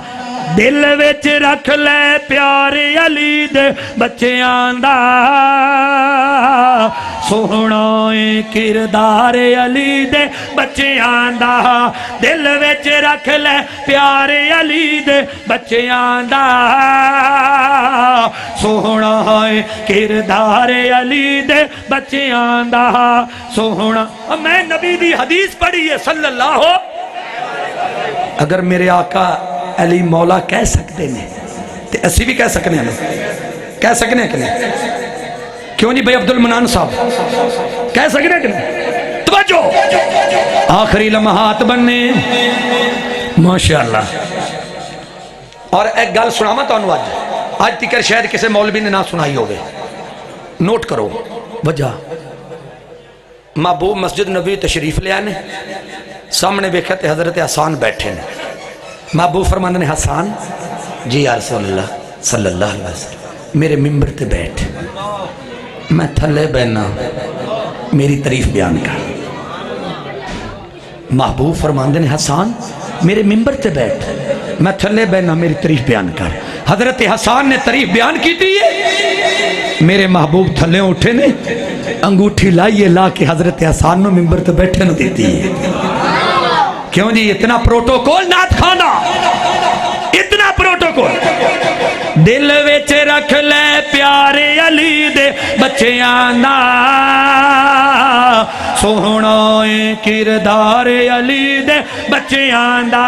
C: دل وچ رکھ لے پیارے علی دے بچیاں دا، سونا کردار علی دے بچیاں دا، دل وچ رکھ لے پیارے علی دے بچیاں دا، سونا کردار علی دے بچیاں دا، سونا۔ میں نبی دی حدیث پڑھی ہے صلی اللہ، اگر میرے آقا علی مولا کہہ سکتے ہیں تو اسی بھی کہہ سکنے ہیں، کہہ سکنے ہیں کہ نہیں؟ کیوں نہیں بھائی عبد المنان صاحب کہہ سکنے ہیں کہ نہیں؟ توجہ آخری لمحات بننے ماشاءاللہ۔ اور ایک گل سناواں تانوں آج تکر شاید کسی مولوی نے نہ سنائی ہوگی، نوٹ کرو وجہ۔ محبوب مسجد نبی تشریف لے آنے، سامنے ویکھیا تے حضرت حسان بیٹھے نے، محبوب فرماندے نے حسان
B: جی یا رسول اللہ صلی اللہ علیہ وسلم
C: میرے ممبر تے بیٹھ، میں تھلے بہنا، میری تعریف بیان کر۔ محبوب فرماندے نے حسان میرے ممبر تے بیٹھ، میں تھلے بہنا، میری تعریف بیان کر۔ حضرت حسان نے تعریف بیان کی تھی، میرے محبوب تھلے اٹھے نے، انگوٹھی لائیے لا کے حضرت حسان نو ممبر تے بیٹھے نو دیتی ہے۔ کیوں جی اتنا پروٹوکول نات کھانا، اتنا پروٹوکول۔ دل وچ رکھ لے پیارے علی دے بچیاں دا، سوہنا کردار علی دے بچیاں دا،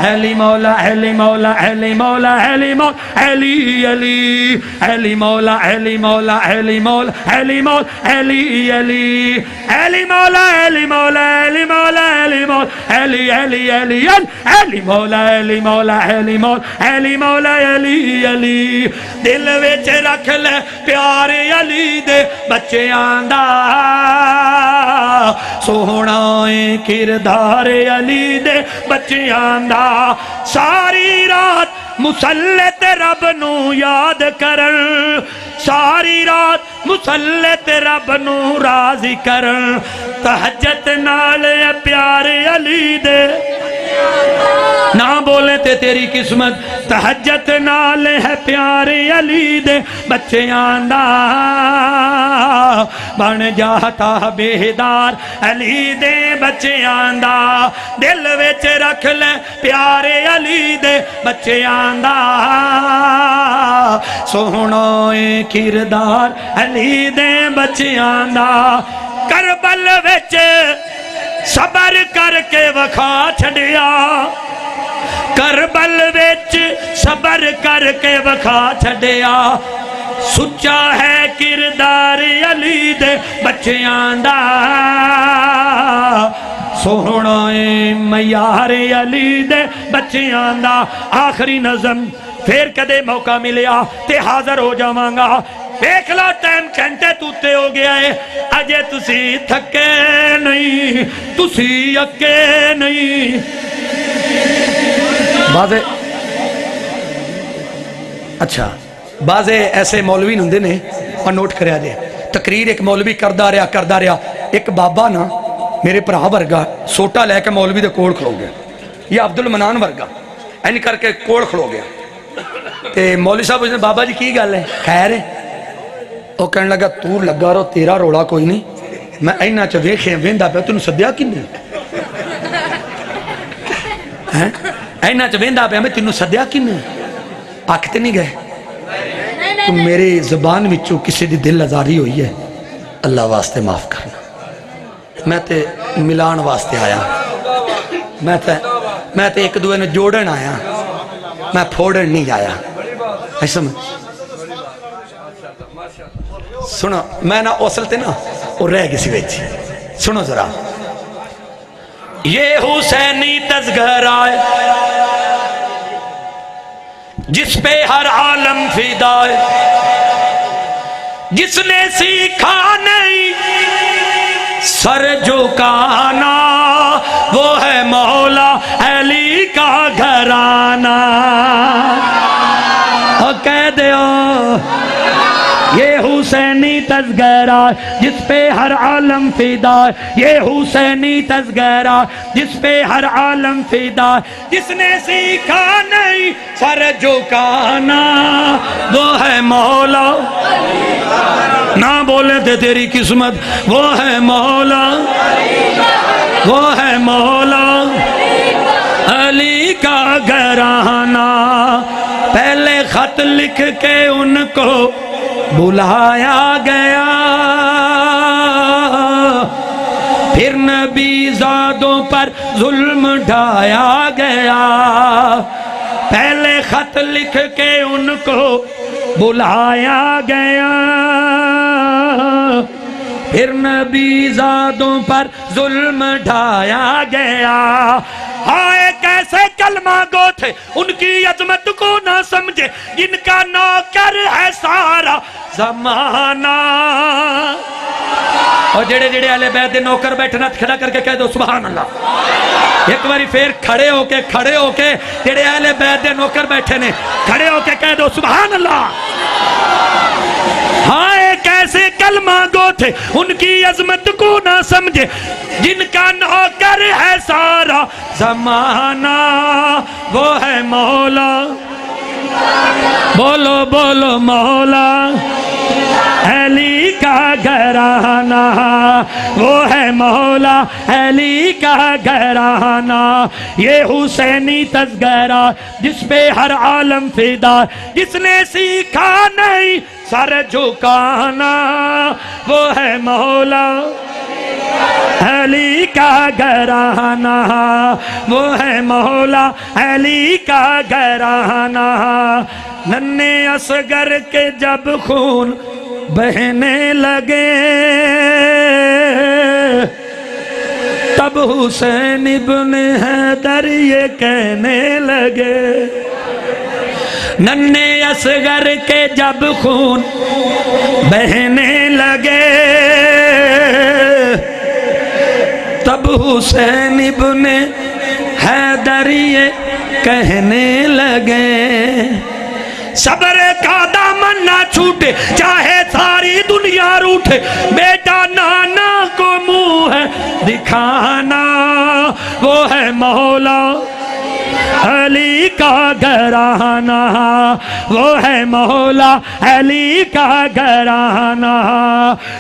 C: علی مولا علی مولا علی مولا علی مولا علی علی علی مولا علی مولا علی مولا علی مولا علی علی علی مولا علی مولا علی مولا علی مولا علی علی علی علی مولا علی مولا علی مولا علی مولا علی علی۔ دل وچ رکھ لے پیارے علی دے بچیاں دا، سوہنا کردار علی دے بچیاں دا، ساری رات مصلی تے رب نو یاد کرن، ساری رات مصلی تے رب نو راضی کرن، تہجد نال پیارے علی دے نہ بولے تے تیری قسمت، تہجد نال ہے پیارے علی دے بچیاں دا، بن جاتا بیدار علی دے بچیاں دا، دل وچ رکھ لے پیارے علی دے بچیاں دا، سوہنا کردار علی دے بچیاں دا۔ کربل وچ صبر کر کے وکھا چھڑیا، کربل وچ صبر کر کے وکھا چھڑیا، سچا ہے کردار علی دے بچیاں دا، سوہنا معیار علی دے بچیاں دا۔ آخری نظم پھر کدے موقع ملیا تے حاضر ہو جاواں گا۔ دیکھ لو ٹائم گھنٹے توتے ہو گیا ہے، اجے تسی تھکے نہیں، تسی اکے نہیں۔ بازے اچھا بازے ایسے مولوی ہوندے نے، اور نوٹ کریا جے، تقریر ایک مولوی کردہ رہا، ایک بابا نا میرے پرا ورگا سوٹا لے کے مولوی دے کوڑ کھلو گیا، یا عبد المنان ورگا این کر کے کوڑ کھلو گیا، تے مولوی صاحب اس نے بابا جی کی گل ہے، خیر ہے؟ وہ کہنے لگا تو لگا رو تیرا روڑا کوئی نہیں، میں اینا چا ویکھیں ویندہ پہ تنہوں سدیا کنے، اینا چا ویندہ پہ ہمیں تنہوں سدیا کنے، آکھتے نہیں گئے تم میرے زبان وچوں کسی دی دل ازاری ہوئی ہے،
B: اللہ واسطے معاف کرنا،
C: میں تے ملان واسطے آیا، میں تے ایک دوے نے جوڑن آیا، میں پھوڑن نہیں آیا۔ ایسا میں سنو، میں نا اوصل تے نا اور رہ گئی سی ویچی، سنو ذرا، یہ حسینی تذکر آئے جس پہ ہر عالم فدا ہے، جس نے سیکھا نہیں سر جھکانا، وہ ہے مولا علی کا گھرانہ۔ اور کہہ دیو یہ حسینی تذکرہ جس پہ ہر عالم فدا، یہ حسینی تذکرہ جس پہ ہر عالم فدا، جس نے سیکھا نہیں سر جھکانا، وہ ہے مولا، نہ بولے تھے تیری قسمت، وہ ہے مولا، وہ ہے مولا علی کا گھرانہ۔ پہلے خط لکھ کے ان کو بلایا گیا، پھر نبی زادوں پر ظلم ڈھایا گیا، پہلے خط لکھ کے ان کو بلایا گیا، پھر نبی زادوں پر ظلم ڈھایا گیا۔ ہائے کیسے کلمہ گو تھے، ان کی عظمت کو نہ سمجھے، جن کا نوکر ہے سارا زمانہ۔ اور جڑے جڑے اہل بیت دے نوکر بیٹھے نا کھڑا کر کے کہہ دو سبحان اللہ۔ ایک باری پھر کھڑے ہو کے جڑے اہل بیت دے نوکر بیٹھے نے کھڑے ہو کے کہہ دو سبحان اللہ۔ ہاں ایک ایسے کلمہ گو تھے ان کی عظمت کو نہ سمجھے جن کا نوکر ہے سارا زمانہ، وہ ہے مولا، بولو بولو مولا علی کا گھرانہ، وہ ہے مولا علی کا گھرانہ، یہ حسینی تذکرہ جس پہ ہر عالم فدا، جس نے سیکھا نہیں سر جھکانا، وہ ہے مولا علی کا گھرانہ، وہ ہے مولا علی کا گھرانہ۔ ننھے اصغر کے جب خون بہنے لگے تب حسین ابن حیدر یہ کہنے لگے، ننھے اصغر کے جب خون بہنے لگے تب حسین ابن حیدر یہ کہنے لگے، صبر کا دامن نہ چھوٹے چاہے ساری دنیا روٹھے، بیٹا نانا کو منہ ہے دکھانا، وہ ہے مولا علی کا گھرانہ، وہ ہے مولا علی کا گھرانہ،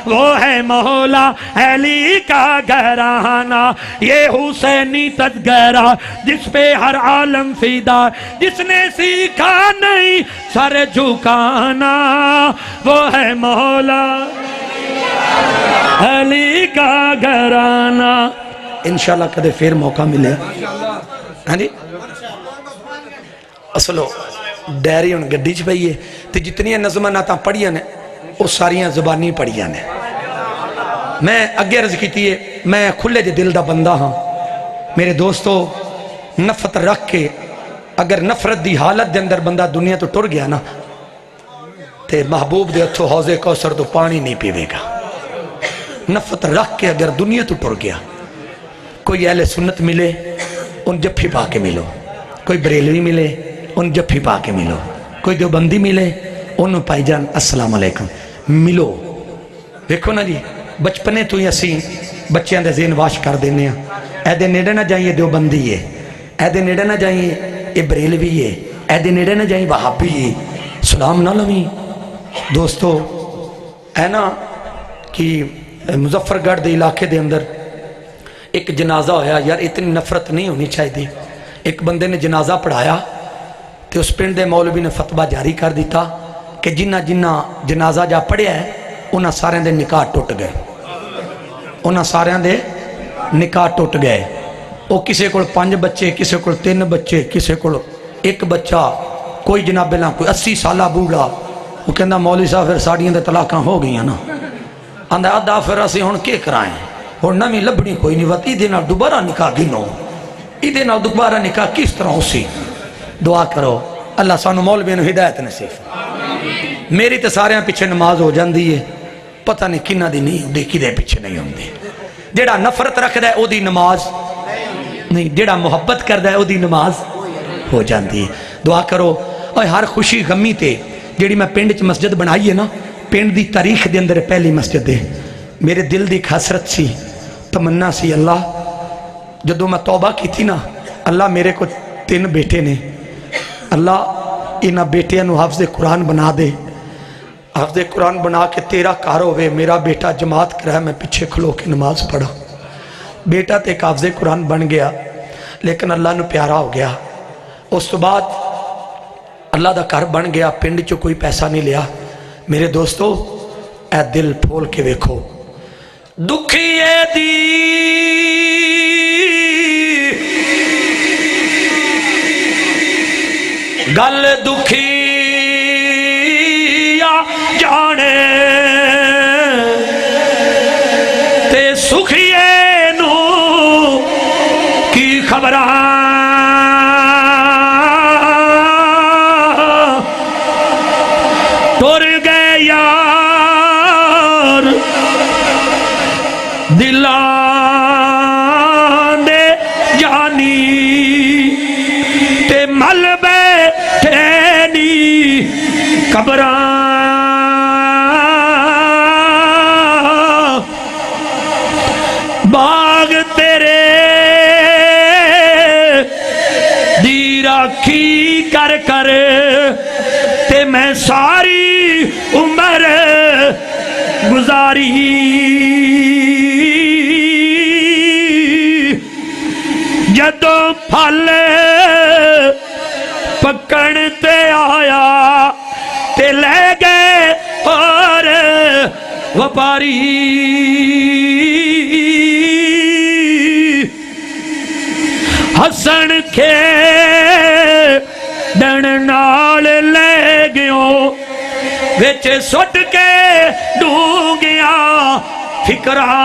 C: وہ ہے مولا علی کا گھرانہ، یہ حسینی تذکرہ جس پہ ہر عالم فدا، جس نے سیکھا نہیں سر جھکانا، وہ ہے مولا علی کا گھرانہ۔ انشاءاللہ کدے پھر موقع ملے ہاں جی اصلو ڈیری ان گڈی چ پئی ہے تے جتنی نظماں نعتاں پڑھیاں نے وہ ساریاں زبانی پڑھیاں نے۔ میں اگے عرض کیتی ہے میں کھلے دے دل دا بندہ ہاں میرے دوستو، نفرت رکھ کے اگر نفرت دی حالت دے اندر بندہ دنیا تو ٹر گیا نا تے محبوب دے ہتھوں حوض کوثر تو پانی نہیں پیوے گا۔ نفرت رکھ کے اگر دنیا تو ٹر گیا، کوئی اہل سنت ملے ان جفی پا کے ملو، کوئی بریلوی ملے ان جفی پا کے ملو، کوئی دیوبندی ملے انہوں پائی جان السلام علیکم ملو۔ دیکھو نا جی بچپنے تو ہی اسی بچیاں دے ذہن واش کر دینے ہیں، اے دے نیڑے نہ جائیں یہ دیوبندی ہے، اے دے نیڑے نہ جائیں یہ بریلوی ہے، اے دے نیڑے نہ جائیں وہابی ہے، سلام نہ لویں۔ دوستو اے نا کہ مظفر گڑھ دے علاقے دے اندر ایک جنازہ ہویا، یار اتنی نفرت نہیں ہونی چاہی دی، ایک بندے نے جنازہ پڑھایا تے اس پنڈ دے مولوی نے فتویٰ جاری کر دیتا کہ جنہ جنہ جنازہ جا پڑھیا ہے انہاں سارے دے نکاح ٹوٹ گئے، انہاں سارے دے نکاح ٹوٹ گئے۔ وہ کسے کول 5 بچے، کسے کول 3 بچے، کسے کول 1 بچہ، کوئی جناب بلا کوئی 80 سالہ بوڑھا۔ وہ کہندا مولوی صاحب پھر ساڑیاں دے طلاقاں ہو گئی ہیں نا، آندا ادا پھر اسی ہن کے کرائیں، ہن نویں لبنی کوئی نہیں، وتی دے نال دوبارہ نکاح گنو، ایدے نال دوبارہ نکاح کس طرح ہو سی؟ دعا کرو اللہ سانو مولوی نے ہدایت نصیب۔ میری تے سارے پیچھے نماز ہو جاندی ہے، پتہ نہیں کنہ دی نہیں ہوندی کدے پیچھے نہیں ہوندی۔ جیڑا نفرت رکھدا ہے او دی نماز نہیں، جیڑا محبت کردا ہے او دی نماز ہو جاندی ہے۔ دعا کرو اور ہر خوشی غمی تے جیڑی میں پنڈ چ مسجد بنائی ہے نا، پنڈ دی تاریخ دے اندر پہلی مسجد ہے، میرے دل دی حسرت سی، تمنا سی، اللہ جدو میں توبہ کی تھی نا، اللہ میرے کو 3 بیٹے نے، اللہ انہا بیٹے انہوں حافظ قرآن بنا دے، حافظ قرآن بنا کے تیرا کار ہوئے، میرا بیٹا جماعت کرا ہے میں پیچھے کھلو کے نماز پڑھا۔ بیٹا تے ایک حافظ قرآن بن گیا لیکن اللہ نے پیارا ہو گیا۔ اس تو بعد اللہ دا کار بن گیا، پنڈ چو کوئی پیسہ نہیں لیا۔ میرے دوستو اے دل پھول کے ویکھو، دکھیے دی گل دکھی جانے تے سکھیے نو کی خبران ٹر گئے یار قبراں باغ تیرے دی راکھی کر کر تے میں ساری عمر گزاری جدوں پھل پکڑ تے آیا تے لے گئے اور وپاری ہسن کے ڈن نال لے گیوں وچ سٹ کے ڈونگیاں فکراں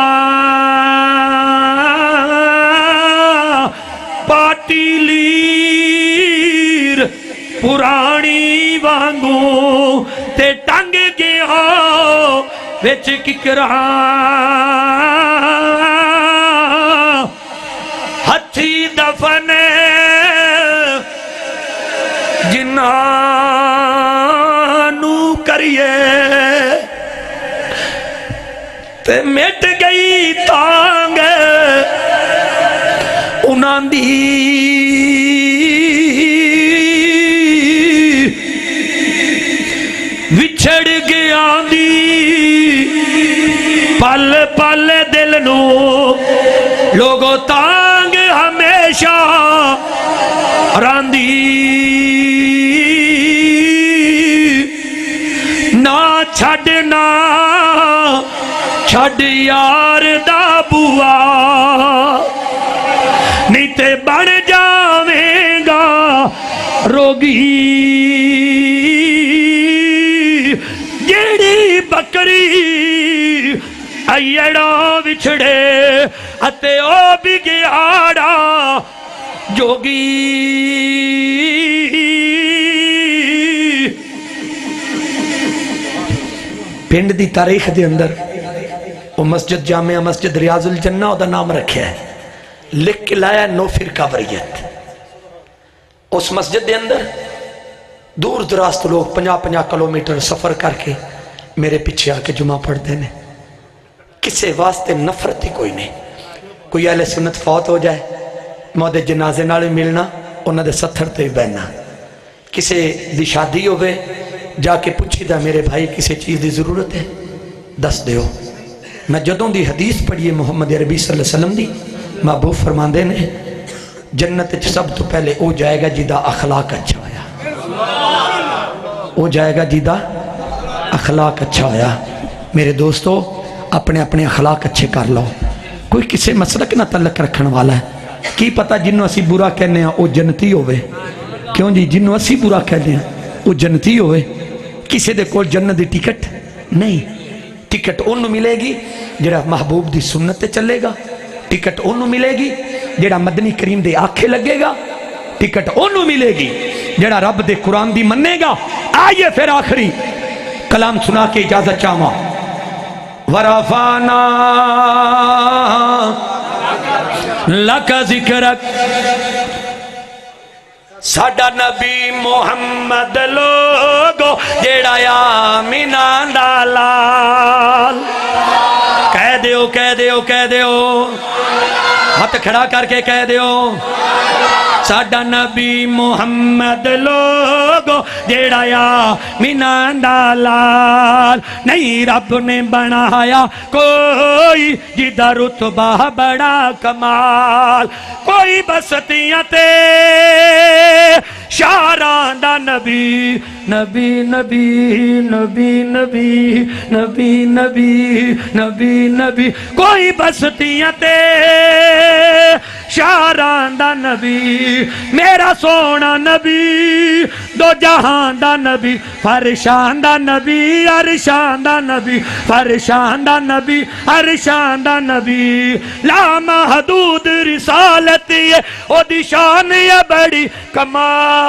C: پاٹی لیر پرانی وانگوں تے ٹنگ گیا وچ ککراں ہتھی دفن جنانو کریے تے مٹ گئی تانگ انہاں دی وچھڑ گیا دی پل پل دل نو لوگو تانگ ہمیشہ راندی نہ چھڑنا چھڑ یار دا بوا نہیں تے بڑھ جاویں گا روگی جیڑی بکری ایڑا وچھڑے اتے او بھی گیاڑا جوگی پنڈ دی تاریخ دے اندر وہ مسجد جامعہ مسجد ریاض الجنہ دا نام رکھیا ہے لکھ کے لایا نو فرقہ وریت اس مسجد دے اندر دور دراز تو لوگ 50-50 کلومیٹر سفر کر کے میرے پیچھے آ کے جمعہ پڑھتے ہیں کسے واسطے نفرت ہی کوئی نہیں کوئی اہل سنت فوت ہو جائے مودے جنازے نال ملنا انہاں دے ستھر تے بہنا کسے دی شادی ہوئے جا کے پوچھی دا میرے بھائی کسے چیز دی ضرورت ہے دس دیو میں جدوں دی حدیث پڑھیے محمد عربی صلی اللہ علیہ وسلم دی محبوب فرماندے نے جنت سب تو پہلے او جائے گا جیدہ اخلاق اچھا ہویا او جائے گا جیدہ اخلاق اچھا ہویا میرے دوستو اپنے اپنے اخلاق اچھے کر لو کوئی کسے مسلک نہ تعلق رکھن والا ہے کی پتہ جنوں اسی برا کہنے ہیں او جنتی ہوئے کیوں جی جنوں اسی برا کہنے ہیں او جنتی ہوئے کسی دے کول جنت دی ٹکٹ نہیں ٹکٹ انہوں ملے گی جڑا محبوب دی سنت چلے گا ٹکٹ انہوں ملے گی جڑا مدنی کریم دے آنکھیں لگے گا ٹکٹ انہوں ملے گی جڑا رب دے قرآن دی مننے گا آئیے پھر آخری کلام سنا کے اجازت چاہواں ورفانا لک ذکرک ساڈا نبی محمد لوگو جیڑا یامینہ دا لال کہہ دیو کہہ دیو کہہ دیو ہاتھ کھڑا کر کے کہہ دیو ساڈا نبی محمد لوگو جیڑا یامینہ دا لال نہیں رب نے بنایا کوئی جدہ رتبہ بڑا کمال کوئی بستیاں تے شاران دا نبی نبی نبی نبی نبی نبی نبی نبی نبی کوئی بستیاں تے شاران دا نبی میرا سونا نبی دو جہان دا نبی فرشان دا نبی عرشان دا نبی فرشان دا نبی عرشان دا نبی لا محدود رسالت یہ او دی شان یہ بڑی کمال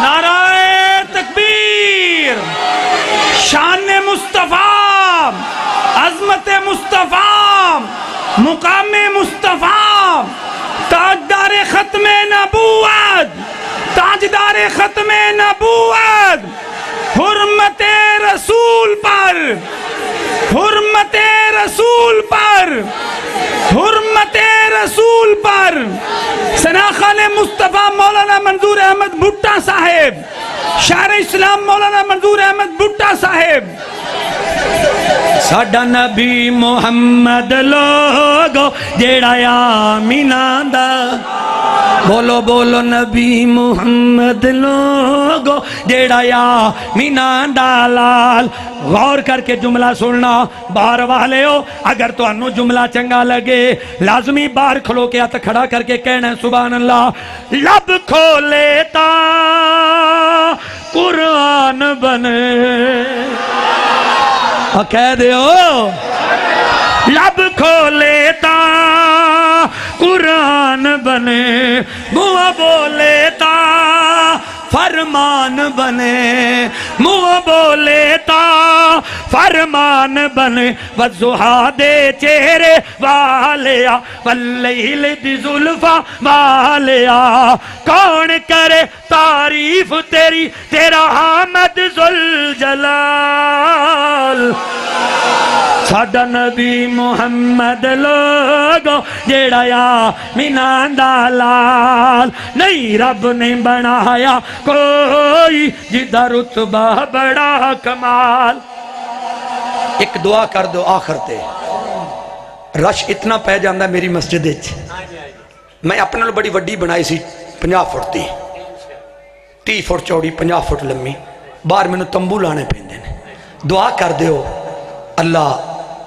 C: نعرہ تکبیر شان مصطفیٰ عظمت مصطفیٰ مقام مصطفیٰ تاجدار ختم نبوت تاجدار
D: سرکار ختم نبوت، حرمت رسول پر، حرمت رسول پر، حرمت رسول پر، سناخان مصطفیٰ مولانا منظور احمد بھٹا صاحب، شاعر اسلام مولانا منظور احمد بھٹا صاحب۔
C: ساڈا نبی محمد لوگو جیڑا آمینہ دا، بولو بولو نبی محمد لوگو جیڑا آمینہ دا لال۔ غور کر کے جملہ سننا باہر والے ہو، اگر تو انو جملہ چنگا لگے لازمی باہر کھلو کے ہاتھ کھڑا کر کے کہنا ہے سبحان اللہ۔ لب کھولیتا قرآن بنے، کہہ دیو لب کھولیتا قرآن بنے، منہ بولیتا فرمان بنے، منہ بولیتا فرمان بنے، والضحیٰ دے چہرے والیا، واللیل دی زلفا والیا، کون کرے تعریف تیری تیرا حامد ذوالجلال۔ ساڈا نبی محمد لوگو جیڑا آمینہ دا لال، نہیں رب نے بنایا کوئی جدہ رتبہ بڑا کمال۔
B: ایک دعا کر دو آخر تے، رش اتنا پہ جاندہ ہے میری مسجد اچ، میں اپنے لئے بڑی وڈی بنائی سی 50 فٹ تھی، 30 فٹ چوڑی 50 فٹ لمبی، باہر میں نے تمبو لانے پیندے نے۔ دعا کر دیو اللہ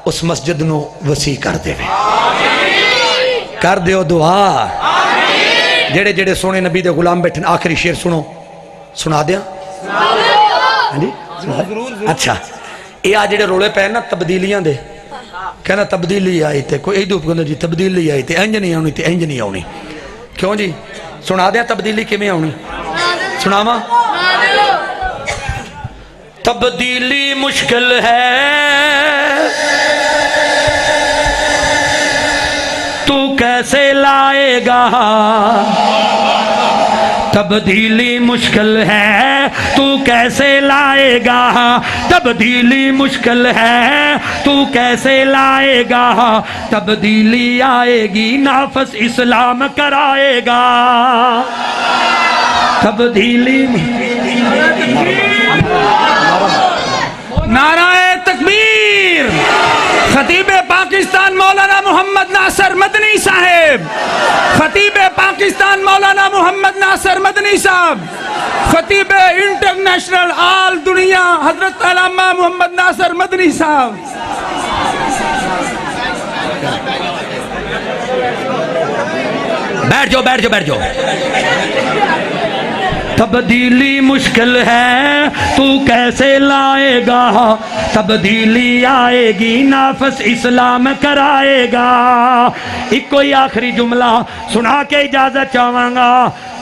B: اس مسجد نو وسیع کر دے وے، کر دیو دعا۔ جڑے جڑے سونے نبی دے غلام بیٹھن آخری شیر سنو، سنا دیا؟ اچھا یہ آج جڑے رولے پہ نا تبدیلیاں دے، کہنا تبدیلی آئی تھے، کوئی ایدو پکندہ جی تبدیلی آئی تھے، انج نہیں آنی تھی، انج نہیں آنی، کیوں جی؟ سنا دیا تبدیلی کی میں آنی؟ سنا ماں؟ تبدیلی مشکل ہے تو کیسے لائے گا، تبدیلی مشکل ہے تو کیسے لائے گا، تبدیلی مشکل ہے تو کیسے لائے گا، تبدیلی آئے گی نافذ اسلام کرائے گا، تبدیلی۔
D: نعرہ تکبیر، خطیب پاکستان مولانا محمد ناصر مدنی صاحب، خطیب پاکستان مولانا محمد ناصر مدنی صاحب، خطیب انٹرنیشنل آل دنیا حضرت علامہ محمد ناصر مدنی صاحب۔
C: بیٹھ جاؤ بیٹھ جاؤ بیٹھ جاؤ۔ تبدیلی مشکل ہے تو کیسے لائے گا، تبدیلی آئے گی نافذ اسلام کرائے گا۔ ایک کوئی آخری جملہ سنا کے اجازت چاہواں گا،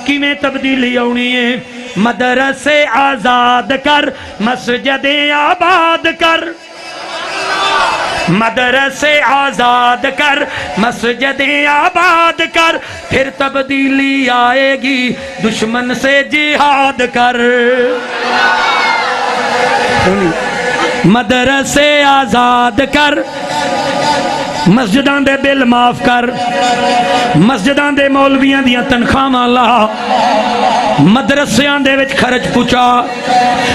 C: کی میں تبدیلی آنی ہے؟ مدرسے آزاد کر، مسجدیں آباد کر، مدرسے آزاد کر، مسجدیں آباد کر، پھر تبدیلی آئے گی، دشمن سے جہاد کر۔ مدرسے آزاد کر، مسجداں دے بل معاف کر، مسجداں دے مولویاں دیاں تنخواہاں لا، مدرسیاں دے وچ خرچ پچا،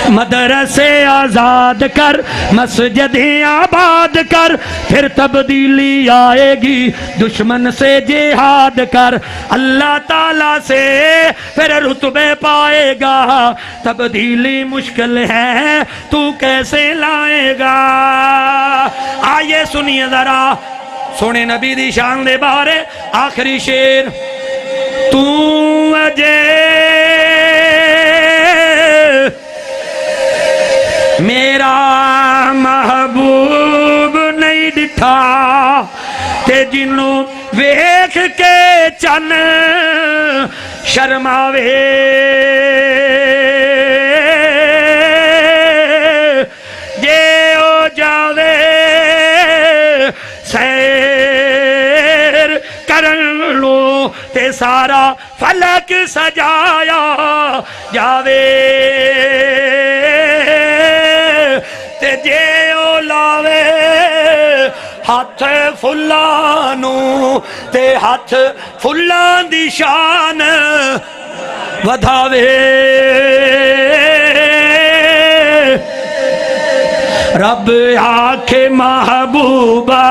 C: مدرسے آزاد کر، مسجدیں آباد کر، پھر تبدیلی آئے گی، دشمن سے جہاد کر، اللہ تعالیٰ سے پھر رتبے پائے گا، تبدیلی مشکل ہے تو کیسے لائے گا۔ آئیے سنیے ذرا سونے نبی دی شان دے بارے آخری شیر، تو اجے میرا محبوب نہیں ڈٹھا، تے جنوں ویکھ کے چن شرماوے، جے او جاوے سیر کرن لو تے سارا فلک سجایا، جاوے تے جے او لاوے ہاتھ فلانو تے ہاتھ فلان دی شان ودھاوے رب آکھے محبوبہ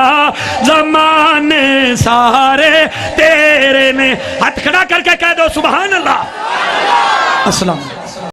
C: زمانے سارے تیرے نے ہاتھ کھڑا کر کے کہہ دو سبحان اللہ. السلام